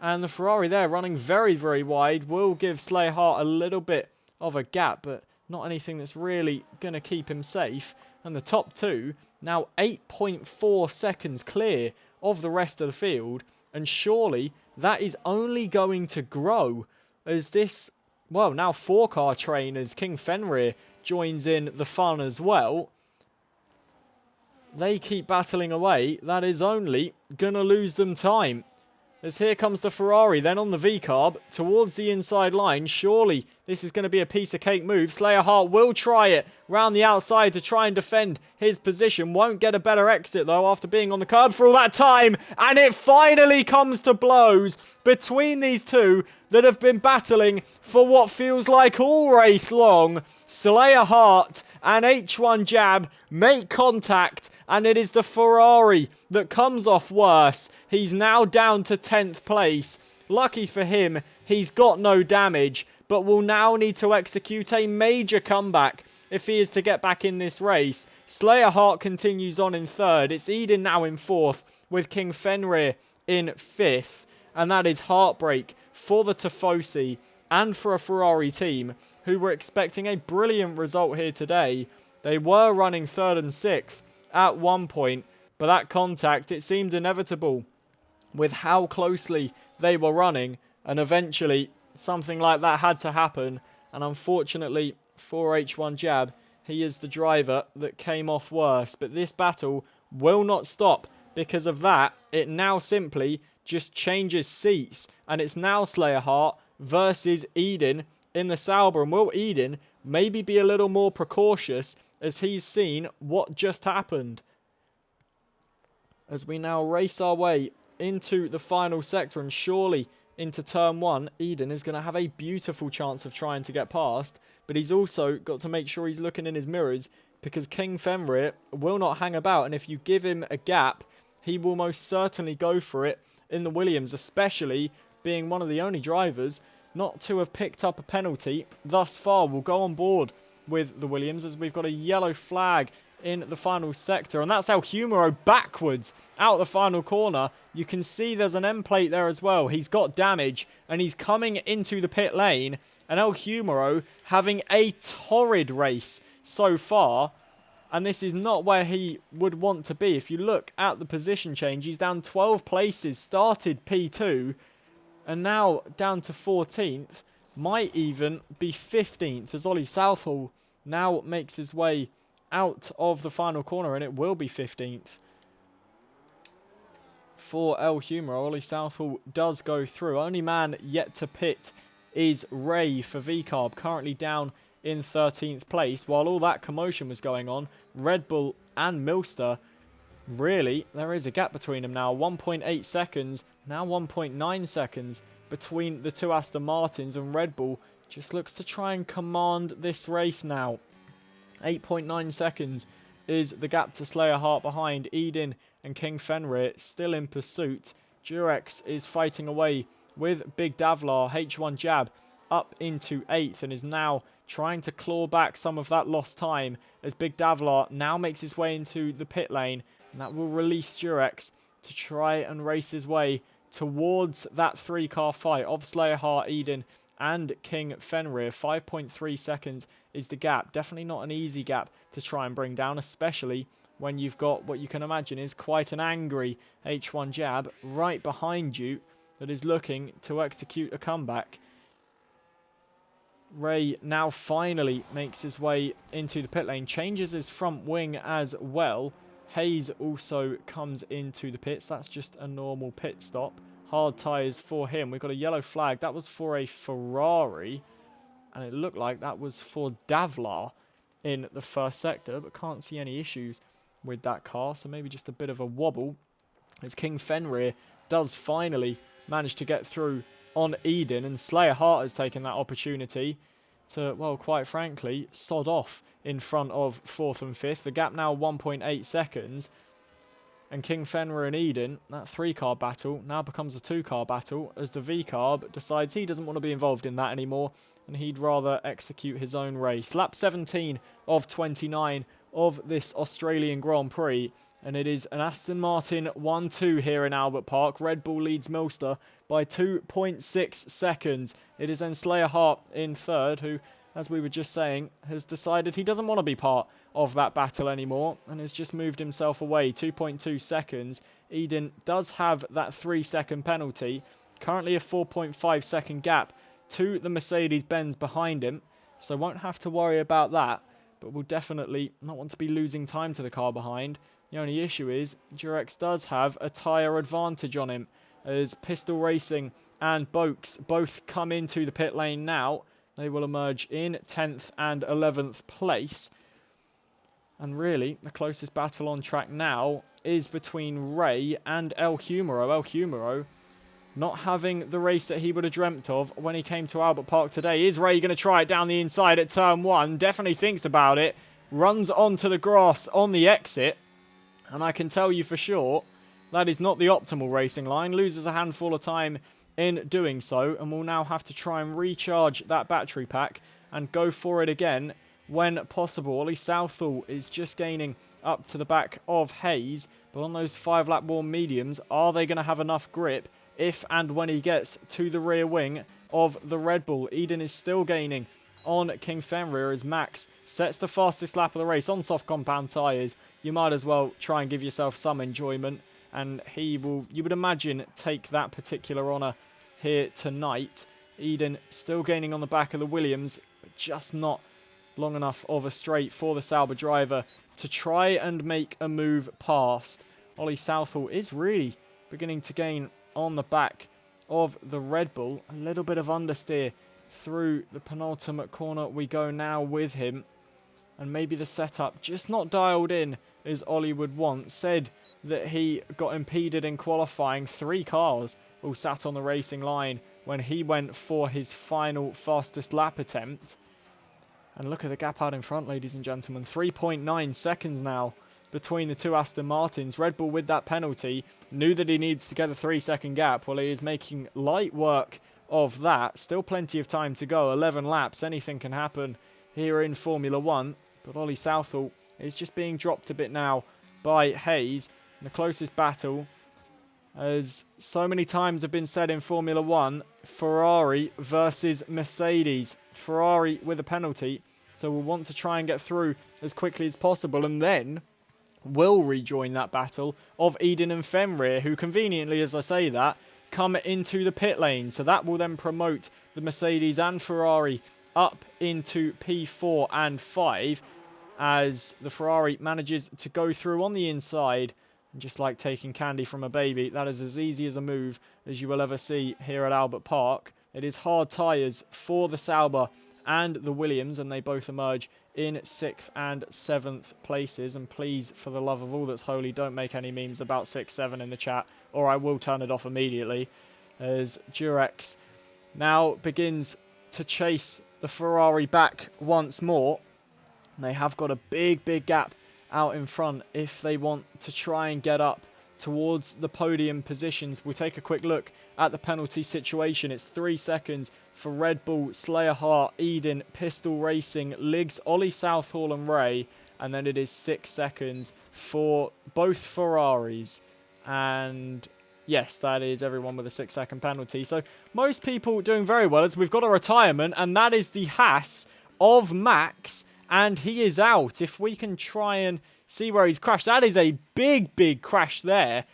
[SPEAKER 1] And the Ferrari there running very, very wide will give Slayer Hart a little bit of a gap, but not anything that's really going to keep him safe. And the top 2 now 8.4 seconds clear of the rest of the field, and surely that is only going to grow as this, well, now 4-car train as King Fenrir joins in the fun as well. They keep battling away. That is only going to lose them time. As here comes the Ferrari, then on the V-carb, towards the inside line. Surely this is going to be a piece of cake move. Slayer Hart will try it round the outside to try and defend his position. Won't get a better exit, though, after being on the curb for all that time. And it finally comes to blows between these two that have been battling for what feels like all race long. Slayer Hart and H1 Jab make contact, and it is the Ferrari that comes off worse. He's now down to 10th place. Lucky for him, he's got no damage, but will now need to execute a major comeback if he is to get back in this race. Slayer Hart continues on in 3rd. It's Eden now in 4th, with King Fenrir in 5th. And that is heartbreak for the Tifosi and for a Ferrari team who were expecting a brilliant result here today. They were running 3rd and 6th at one point, but that contact, it seemed inevitable with how closely they were running, and eventually something like that had to happen. And unfortunately for H1 Jab, he is the driver that came off worse. But this battle will not stop because of that. It now simply just changes seats, and it's now Slayer Hart versus Eden in the Sauber. And will Eden maybe be a little more precautious as he's seen what just happened? As we now race our way into the final sector and surely into turn 1, Eden is going to have a beautiful chance of trying to get past, but he's also got to make sure he's looking in his mirrors because King Fenrir will not hang about, and if you give him a gap, he will most certainly go for it in the Williams, especially being one of the only drivers not to have picked up a penalty thus far. Will go on board with the Williams as we've got a yellow flag in the final sector, and that's El Humero backwards out the final corner. You can see there's an end plate there as well. He's got damage and he's coming into the pit lane, and El Humero having a torrid race so far. And this is not where he would want to be. If you look at the position change, he's down 12 places, started P2, and now down to 14th. Might even be 15th as Ollie Southall now makes his way out of the final corner, and it will be 15th. For El Humor, Ollie Southall does go through. Only man yet to pit is Ray for VCarb, currently down in 13th place. While all that commotion was going on, Red Bull and Milster, really, there is a gap between them now. 1.8 seconds, now 1.9 seconds between the two Aston Martins, and Red Bull just looks to try and command this race now. 8.9 seconds is the gap to Slayer Hart behind. Eden and King Fenrir still in pursuit. Durex is fighting away with Big Davlar. H1 Jab up into 8th and is now trying to claw back some of that lost time as Big Davlar now makes his way into the pit lane, and that will release Durex to try and race his way towards that 3-car fight of Slayer Hart, Eden and King Fenrir. 5.3 seconds is the gap. Definitely not an easy gap to try and bring down, especially when you've got what you can imagine is quite an angry H1 Jab right behind you that is looking to execute a comeback. Ray now finally makes his way into the pit lane, changes his front wing as well. Hayes also comes into the pits. That's just a normal pit stop. Hard tyres for him. We've got a yellow flag. That was for a Ferrari, and it looked like that was for Davlar in the first sector, but can't see any issues with that car, so maybe just a bit of a wobble as King Fenrir does finally manage to get through on Eden, and Slayer Hart has taken that opportunity to, well, quite frankly, sod off in front of 4th and 5th. The gap now 1.8 seconds, and King Fenrir and Eden, that 3-car battle now becomes a 2-car battle as the V-Carb decides he doesn't want to be involved in that anymore and he'd rather execute his own race. Lap 17 of 29 of this Australian Grand Prix, and it is an Aston Martin 1-2 here in Albert Park. Red Bull leads Milster by 2.6 seconds. It is then Slayer Hart in 3rd, who, as we were just saying, has decided he doesn't want to be part of that battle anymore and has just moved himself away. 2.2 seconds. Eden does have that 3-second penalty. Currently a 4.5 second gap to the Mercedes-Benz behind him, so won't have to worry about that, but will definitely not want to be losing time to the car behind. The only issue is Durex does have a tyre advantage on him as Pistol Racing and Boaks both come into the pit lane now. They will emerge in 10th and 11th place. And really, the closest battle on track now is between Ray and El Humoro. El Humoro not having the race that he would have dreamt of when he came to Albert Park today. Is Ray going to try it down the inside at turn 1? Definitely thinks about it. Runs onto the grass on the exit. And I can tell you for sure that is not the optimal racing line. Loses a handful of time in doing so, and will now have to try and recharge that battery pack and go for it again when possible. Ollie Southall is just gaining up to the back of Hayes, but on those 5-lap warm mediums, are they going to have enough grip if and when he gets to the rear wing of the Red Bull? Eden is still gaining on King Fenrir as Max sets the fastest lap of the race on soft compound tyres. You might as well try and give yourself some enjoyment, and he will, you would imagine, take that particular honour here tonight. Eden still gaining on the back of the Williams, but just not long enough of a straight for the Sauber driver to try and make a move past. Ollie Southall is really beginning to gain on the back of the Red Bull. A little bit of understeer through the penultimate corner we go now with him, and maybe the setup just not dialed in as Ollie would want. Said that he got impeded in qualifying. 3 cars all sat on the racing line when he went for his final fastest lap attempt. And look at the gap out in front, ladies and gentlemen. 3.9 seconds now between the two Aston Martins. Red Bull, with that penalty, knew that he needs to get a 3-second gap. Well, he is making light work of that. Still plenty of time to go. 11 laps. Anything can happen here in Formula 1. But Ollie Southall is just being dropped a bit now by Hayes. In the closest battle, as so many times have been said in Formula 1, Ferrari versus Mercedes. Ferrari with a penalty So we'll want to try and get through as quickly as possible, and then will rejoin that battle of Eden and Fenrir, who conveniently, as I say that, come into the pit lane. So that will then promote the Mercedes and Ferrari up into P4 and 5 as the Ferrari manages to go through on the inside. And just like taking candy from a baby, that is as easy as a move as you will ever see here at Albert Park. It is hard tyres for the Sauber and the Williams, and they both emerge in 6th and 7th places. And please, for the love of all that's holy, don't make any memes about 6-7 in the chat, or I will turn it off immediately, as Durex now begins to chase the Ferrari back once more. They have got a big gap out in front if they want to try and get up towards the podium positions. We'll take a quick look at the penalty situation. It's 3 seconds for Red Bull, Slayer Hart, Eden, Pistol Racing, Liggs, Ollie Southall and Ray. And then it is 6 seconds for both Ferraris. And yes, that is everyone with a 6-second penalty. So most people doing very well as we've got a retirement, and that is the Haas of Max. And he is out. If we can try and see where he's crashed. That is a big crash there.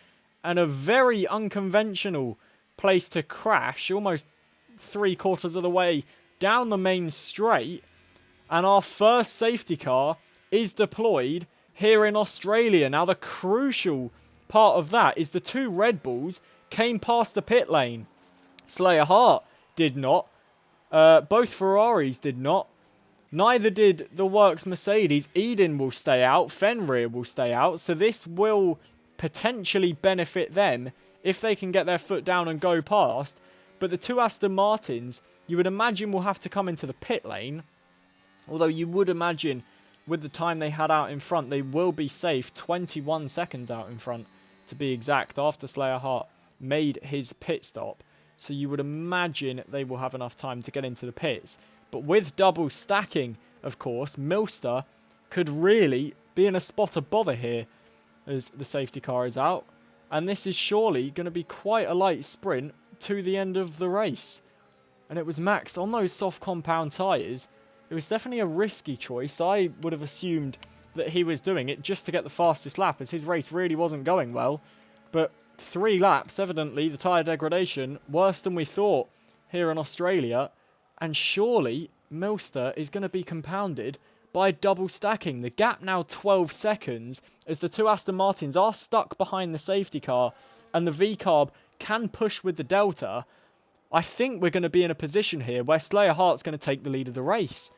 [SPEAKER 1] And a very unconventional place to crash. Almost 3/4 of the way down the main straight. And our first safety car is deployed here in Australia. Now the crucial part of that is the 2 Red Bulls came past the pit lane. Slayer Hart did not. Both Ferraris did not. Neither did the Works Mercedes. Eden will stay out. Fenrir will stay out. So this will potentially benefit them if they can get their foot down and go past. But the 2 Aston Martins, you would imagine, will have to come into the pit lane. Although you would imagine with the time they had out in front, they will be safe. 21 seconds out in front, to be exact, after Slayer Hart made his pit stop. So you would imagine they will have enough time to get into the pits. But with double stacking, of course, Milster could really be in a spot of bother here as the safety car is out. And this is surely going to be quite a light sprint to the end of the race. And it was Max on those soft compound tyres. It was definitely a risky choice. I would have assumed that he was doing it just to get the fastest lap, as his race really wasn't going well. But 3 laps, evidently, the tyre degradation, worse than we thought here in Australia. And surely Milster is going to be compounded by double stacking. The gap now 12 seconds as the 2 Aston Martins are stuck behind the safety car and the V-Carb can push with the Delta. I think we're going to be in a position here where Slayer Hart's going to take the lead of the race.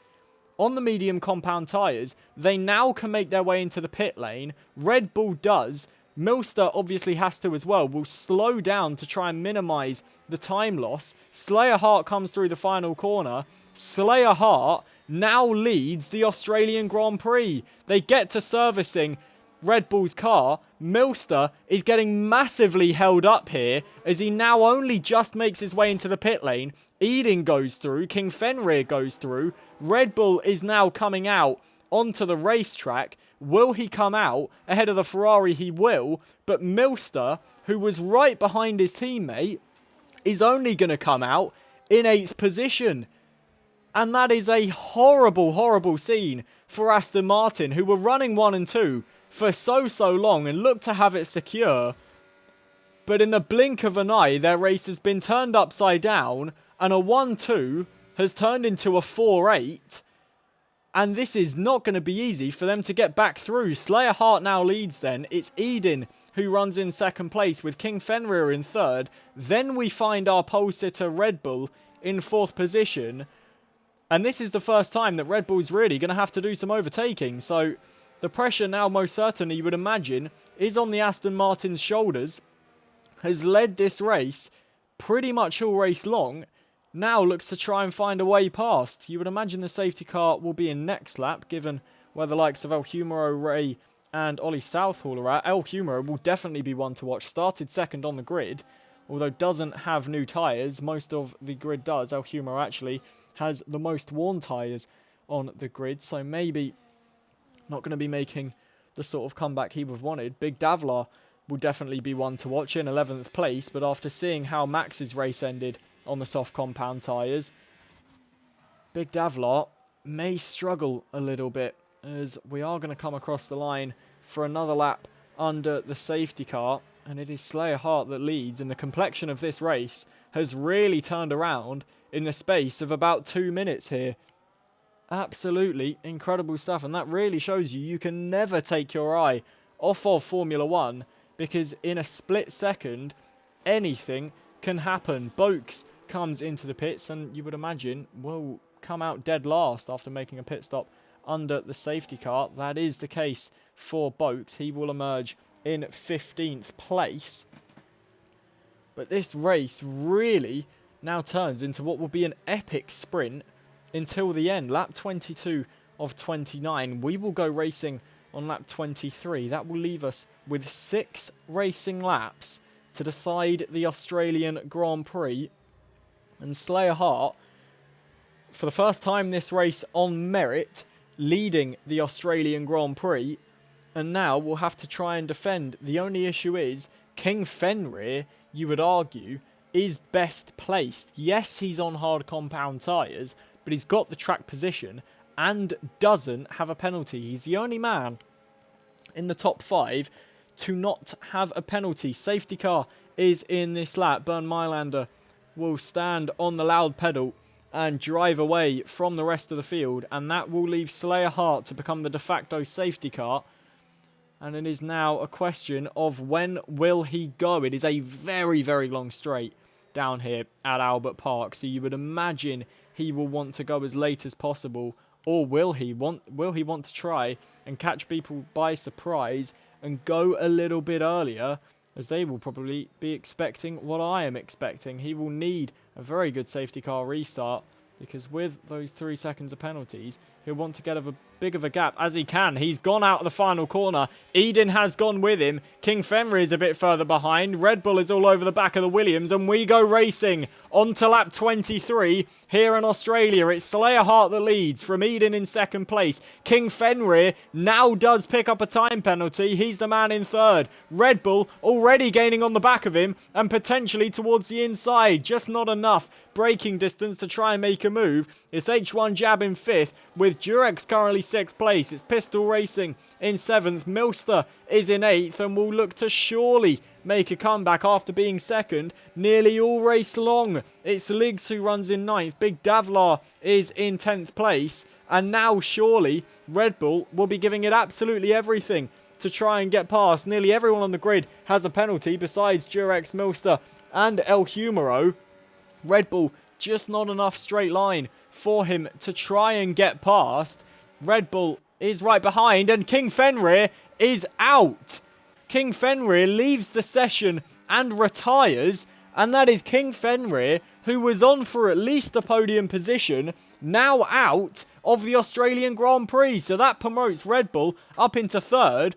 [SPEAKER 1] On the medium compound tyres, they now can make their way into the pit lane. Red Bull does. Milster obviously has to as well. Will slow down to try and minimise the time loss. Slayer Hart comes through the final corner. Slayer Hart now leads the Australian Grand Prix. They get to servicing Red Bull's car. Milster is getting massively held up here as he now only just makes his way into the pit lane. Eden goes through. King Fenrir goes through. Red Bull is now coming out onto the racetrack. Will he come out ahead of the Ferrari? He will. But Milster, who was right behind his teammate, is only going to come out in 8th position. And that is a horrible scene for Aston Martin, who were running 1 and 2 for so long and looked to have it secure. But in the blink of an eye, their race has been turned upside down, and a 1-2 has turned into a 4-8. And this is not going to be easy for them to get back through. Slayer Hart now leads then. It's Eden who runs in 2nd place with King Fenrir in 3rd. Then we find our pole sitter Red Bull in 4th position. And this is the first time that Red Bull's really going to have to do some overtaking. So the pressure now most certainly, you would imagine, is on the Aston Martin's shoulders. Has led this race pretty much all race long. Now looks to try and find a way past. You would imagine the safety car will be in next lap, given where the likes of El Humero, Ray and Ollie Southall are at. El Humero will definitely be one to watch. Started 2nd on the grid, although doesn't have new tyres. Most of the grid does. El Humero actually has the most worn tyres on the grid, so maybe not going to be making the sort of comeback he would have wanted. Big Davlar will definitely be one to watch in 11th place, but after seeing how Max's race ended on the soft compound tyres, Big Davlar may struggle a little bit, as we are going to come across the line for another lap under the safety car, and it is Slayer Hart that leads, and the complexion of this race has really turned around in the space of about 2 minutes here. Absolutely incredible stuff, and that really shows you can never take your eye off of Formula 1, because in a split second, anything can happen. Boakes comes into the pits, and you would imagine will come out dead last after making a pit stop under the safety car. That is the case for Boakes. He will emerge in 15th place. But this race really now turns into what will be an epic sprint until the end. Lap 22 of 29. We will go racing on lap 23. That will leave us with 6 racing laps to decide the Australian Grand Prix. And Slayer Hart, for the first time this race on merit, leading the Australian Grand Prix, and now we'll have to try and defend. The only issue is King Fenrir, you would argue, is best placed. Yes, he's on hard compound tyres, but he's got the track position and doesn't have a penalty. He's the only man in the top 5 to not have a penalty. Safety car is in this lap. Bernd Mailander will stand on the loud pedal and drive away from the rest of the field, and that will leave Slayer Hart to become the de facto safety car. And it is now a question of when will he go. It is a very, very long straight down here at Albert Park, so you would imagine he will want to go as late as possible, or will he want to try and catch people by surprise and go a little bit earlier, as they will probably be expecting what I am expecting. He will need a very good safety car restart, because with those 3 seconds of penalties, he'll want to get a big of a gap as he can. He's gone out of the final corner. Eden has gone with him. King Fenrir is a bit further behind. Red Bull is all over the back of the Williams, and we go racing on to lap 23 here in Australia. It's Slayer Hart that leads, from Eden in second place. King Fenrir now does pick up a time penalty. He's the man in third. Red Bull already gaining on the back of him and potentially towards the inside. Just not enough braking distance to try and make a move. It's H1 Jab in 5th, with Durex currently 6th place. It's Pistol Racing in 7th. Milster is in 8th and will look to surely make a comeback after being 2nd nearly all race long. It's Liggs who runs in 9th. Big Davlar is in 10th place. And now surely Red Bull will be giving it absolutely everything to try and get past. Nearly everyone on the grid has a penalty besides Durex, Milster and El Humero. Red Bull, just not enough straight line for him to try and get past. Red Bull is right behind, and King Fenrir is out. King Fenrir leaves the session and retires, and that is King Fenrir, who was on for at least a podium position, now out of the Australian Grand Prix. So that promotes Red Bull up into 3rd,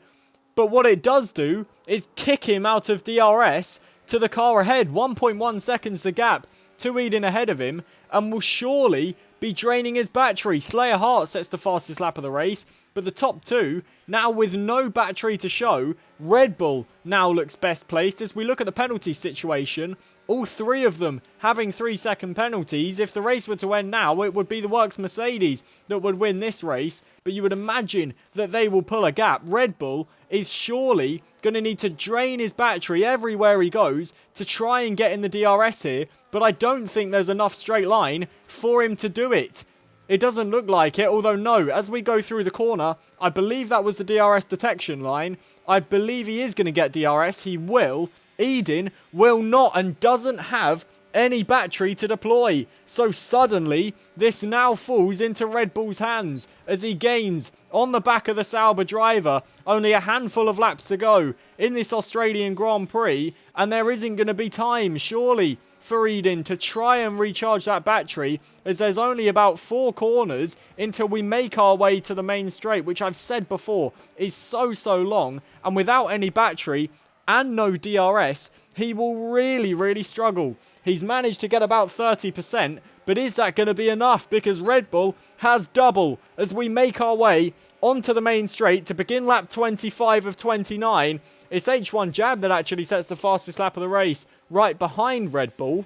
[SPEAKER 1] but what it does do is kick him out of DRS to the car ahead. 1.1 seconds the gap to Eden ahead of him, and will surely be draining his battery. Slayer Hart sets the fastest lap of the race, but the top 2, now with no battery to show, Red Bull now looks best placed. As we look at the penalty situation, all 3 of them having 3-second penalties. If the race were to end now, it would be the Works Mercedes that would win this race, but you would imagine that they will pull a gap. Red Bull is surely going to need to drain his battery everywhere he goes to try and get in the DRS here, but I don't think there's enough straight line for him to do it. It doesn't look like it, although no, as we go through the corner, I believe that was the DRS detection line. I believe he is going to get DRS. He will. Eden will not, and doesn't have any battery to deploy. So suddenly, this now falls into Red Bull's hands as he gains on the back of the Sauber driver. Only a handful of laps to go in this Australian Grand Prix, and there isn't going to be time, surely, for Eden to try and recharge that battery, as there's only about 4 corners until we make our way to the main straight, which I've said before is so long, and without any battery and no DRS, he will really struggle. He's managed to get about 30%, but is that going to be enough? Because Red Bull has double as we make our way onto the main straight to begin lap 25 of 29. It's H1 Jab that actually sets the fastest lap of the race right behind Red Bull,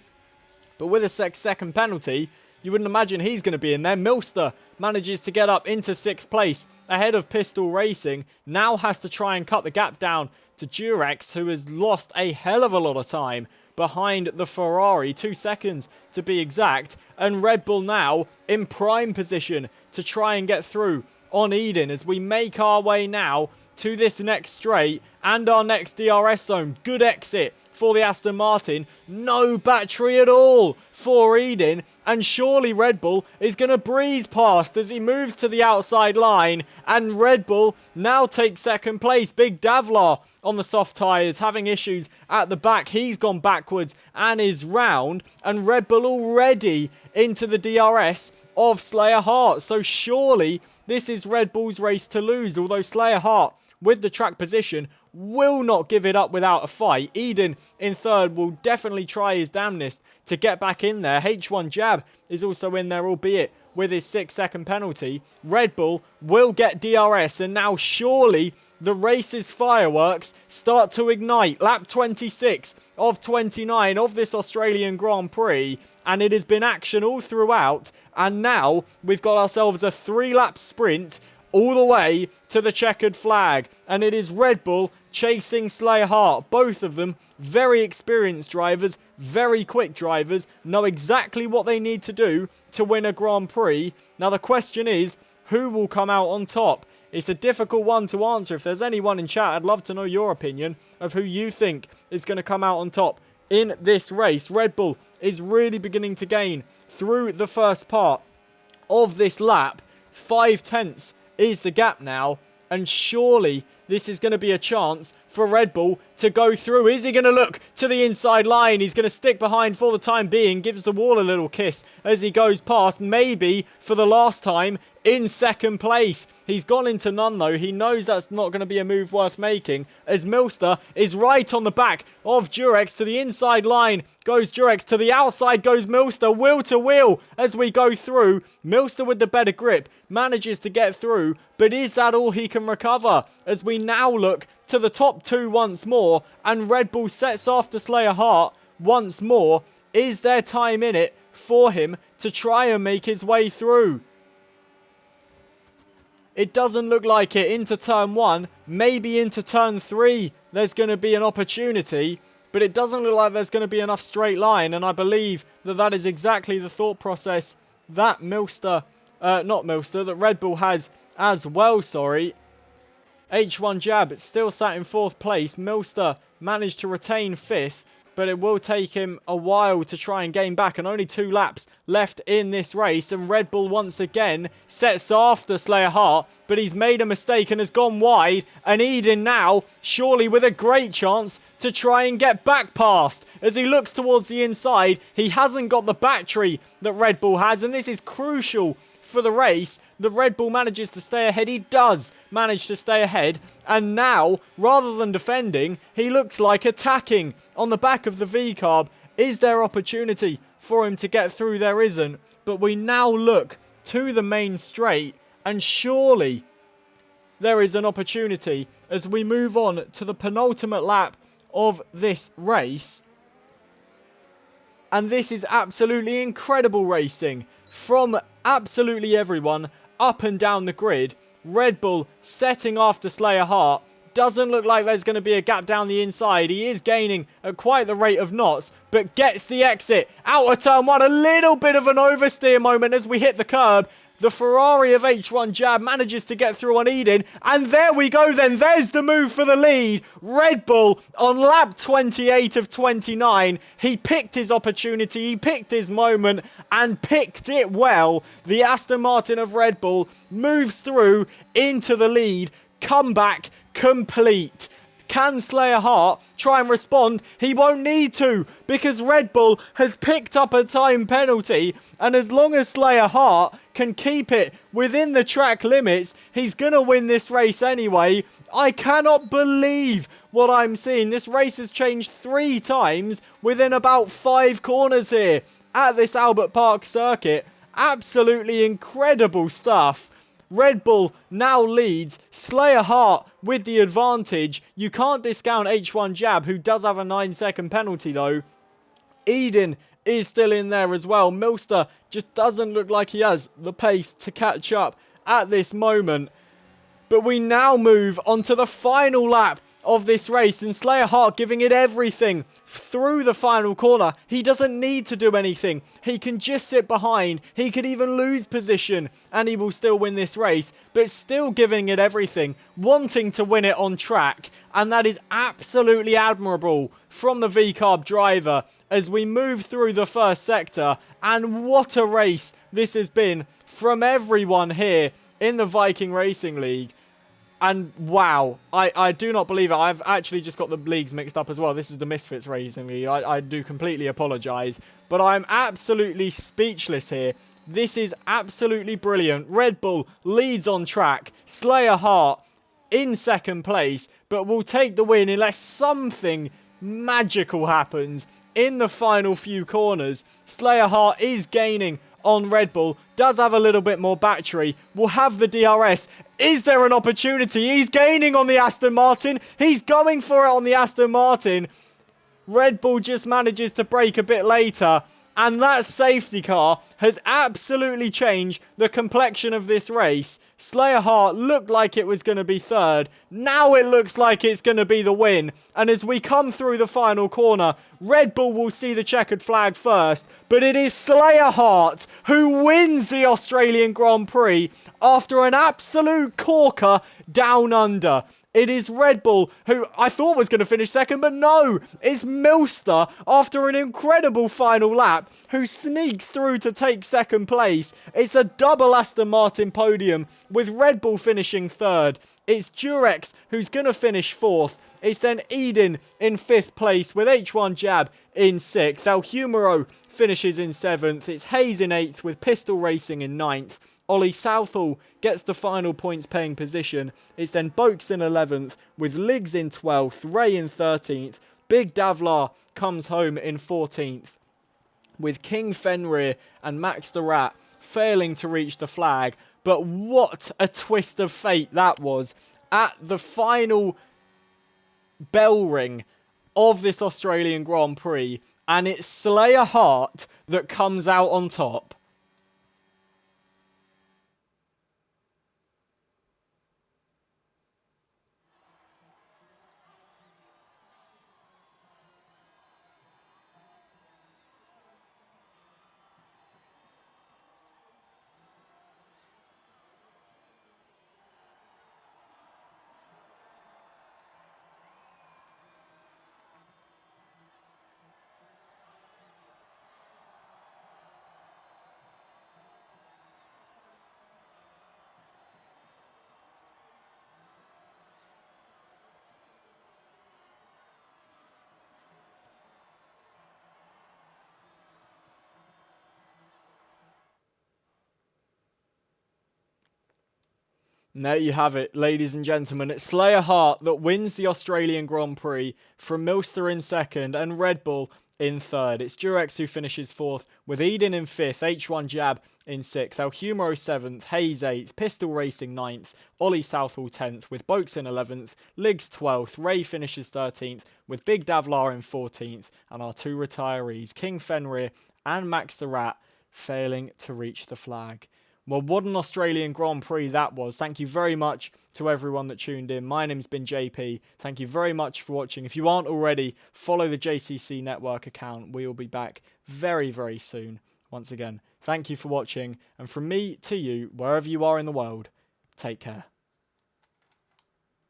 [SPEAKER 1] but with a second penalty, You wouldn't imagine he's going to be in there. Milster manages to get up into 6th place ahead of Pistol Racing. Now has to try and cut the gap down to Durex, who has lost a hell of a lot of time behind the Ferrari, 2 seconds to be exact. And Red Bull now in prime position to try and get through on Eden as we make our way now to this next straight and our next DRS zone. Good exit for the Aston Martin. No battery at all for Eden. And surely Red Bull is going to breeze past as he moves to the outside line. And Red Bull now takes 2nd place. Big Davlar on the soft tyres having issues at the back. He's gone backwards and is round. And Red Bull already into the DRS of Slayer Hart. So surely this is Red Bull's race to lose. Although Slayer Hart with the track position will not give it up without a fight. Eden in 3rd will definitely try his damnedest to get back in there. H1 Jab is also in there, albeit with his 6-second penalty. Red Bull will get DRS, and now surely the race's fireworks start to ignite. Lap 26 of 29 of this Australian Grand Prix, and it has been action all throughout. And now we've got ourselves a 3-lap sprint all the way to the checkered flag. And it is Red Bull chasing Slayer Hart. Both of them very experienced drivers, very quick drivers, know exactly what they need to do to win a Grand Prix. Now the question is, who will come out on top? It's a difficult one to answer. If there's anyone in chat, I'd love to know your opinion of who you think is going to come out on top in this race. Red Bull is really beginning to gain through the first part of this lap. 5/10 is the gap now, and surely this is going to be a chance for Red Bull to go through. Is he going to look to the inside line? He's going to stick behind for the time being, gives the wall a little kiss as he goes past, maybe for the last time in 2nd place. He's gone into none though. He knows that's not going to be a move worth making, as Milster is right on the back of Durex. To the inside line goes Durex, to the outside goes Milster, wheel to wheel as we go through. Milster with the better grip manages to get through, but is that all he can recover as we now look to the top 2 once more, and Red Bull sets after Slayer Hart once more. Is there time in it for him to try and make his way through? It doesn't look like it. Into turn 1, maybe into turn 3 there's going to be an opportunity, but it doesn't look like there's going to be enough straight line, and I believe that that is exactly the thought process that that Red Bull has as well, sorry. H1 Jab still sat in 4th place. Milster managed to retain 5th, but it will take him a while to try and gain back, and only 2 laps left in this race. And Red Bull once again sets after Slayer Hart, but he's made a mistake and has gone wide. And Eden now surely with a great chance to try and get back past as he looks towards the inside. He hasn't got the battery that Red Bull has, and this is crucial for the race. The Red Bull manages to stay ahead. He does manage to stay ahead. And now, rather than defending, he looks like attacking on the back of the V-carb. Is there opportunity for him to get through? There isn't. But we now look to the main straight, and surely there is an opportunity as we move on to the penultimate lap of this race. And this is absolutely incredible racing from absolutely everyone up and down the grid. Red Bull setting after Slayer Hart. Doesn't look like there's going to be a gap down the inside. He is gaining at quite the rate of knots, but gets the exit out of turn 1. A little bit of an oversteer moment as we hit the curb. The Ferrari of H1 Jab manages to get through on Eden. And there we go then. There's the move for the lead. Red Bull on lap 28 of 29. He picked his opportunity. He picked his moment and picked it well. The Aston Martin of Red Bull moves through into the lead. Comeback complete. Can Slayer Hart try and respond? He won't need to, because Red Bull has picked up a time penalty, and as long as Slayer Hart can keep it within the track limits, he's going to win this race anyway. I cannot believe what I'm seeing. This race has changed 3 times within about 5 corners here at this Albert Park circuit. Absolutely incredible stuff. Red Bull now leads. Slayer Hart with the advantage. You can't discount H1 Jab, who does have a 9-second penalty though. Eden is still in there as well. Milster just doesn't look like he has the pace to catch up at this moment. But we now move on to the final lap of this race, and Slayer Hart giving it everything through the final corner. He doesn't need to do anything. He can just sit behind. He could even lose position and he will still win this race, but still giving it everything, wanting to win it on track. And that is absolutely admirable from the V-Carb driver as we move through the first sector. And what a race this has been from everyone here in the Viking Racing League. And wow, I do not believe it. I've actually just got the leagues mixed up as well. This is the Misfits Racing League. I do completely apologise. But I'm absolutely speechless here. This is absolutely brilliant. Red Bull leads on track. Slayer Hart in second place, but will take the win unless something magical happens in the final few corners. Slayer Hart is gaining on Red Bull, does have a little bit more battery, will have the DRS. Is there an opportunity? He's gaining on the Aston Martin. He's going for it on the Aston Martin. Red Bull just manages to brake a bit later. And that safety car has absolutely changed the complexion of this race. Slayer Hart looked like it was going to be third. Now it looks like it's going to be the win. And as we come through the final corner, Red Bull will see the checkered flag first. But it is Slayer Hart who wins the Australian Grand Prix after an absolute corker down under. It is Red Bull, who I thought was going to finish second, but no, it's Milster, after an incredible final lap, who sneaks through to take second place. It's a double Aston Martin podium, with Red Bull finishing third. It's Durex, who's going to finish fourth. It's then Eden in fifth place, with H1 Jab in sixth. El Humero finishes in seventh. It's Hayes in eighth, with Pistol Racing in ninth. Ollie Southall gets the final points paying position. It's then Boakes in 11th, with Liggs in 12th, Ray in 13th. Big Davlar comes home in 14th, with King Fenrir and Max the Rat failing to reach the flag. But what a twist of fate that was at the final bell ring of this Australian Grand Prix. And it's Slayer Hart that comes out on top. And there you have it, ladies and gentlemen. It's Slayer Hart that wins the Australian Grand Prix, from Milster in second and Red Bull in third. It's Durex who finishes fourth, with Eden in fifth, H1 Jab in sixth, El Humero seventh, Hayes eighth, Pistol Racing ninth, Ollie Southall 10th, with Boakes in 11th, Liggs 12th, Ray finishes 13th, with Big Davlar in 14th, and our two retirees, King Fenrir and Max the Rat, failing to reach the flag. Well, what an Australian Grand Prix that was. Thank you very much to everyone that tuned in. My name's been JP. Thank you very much for watching. If you aren't already, follow the JCC Network account. We will be back very, very soon. Once again, thank you for watching. And from me to you, wherever you are in the world, take care.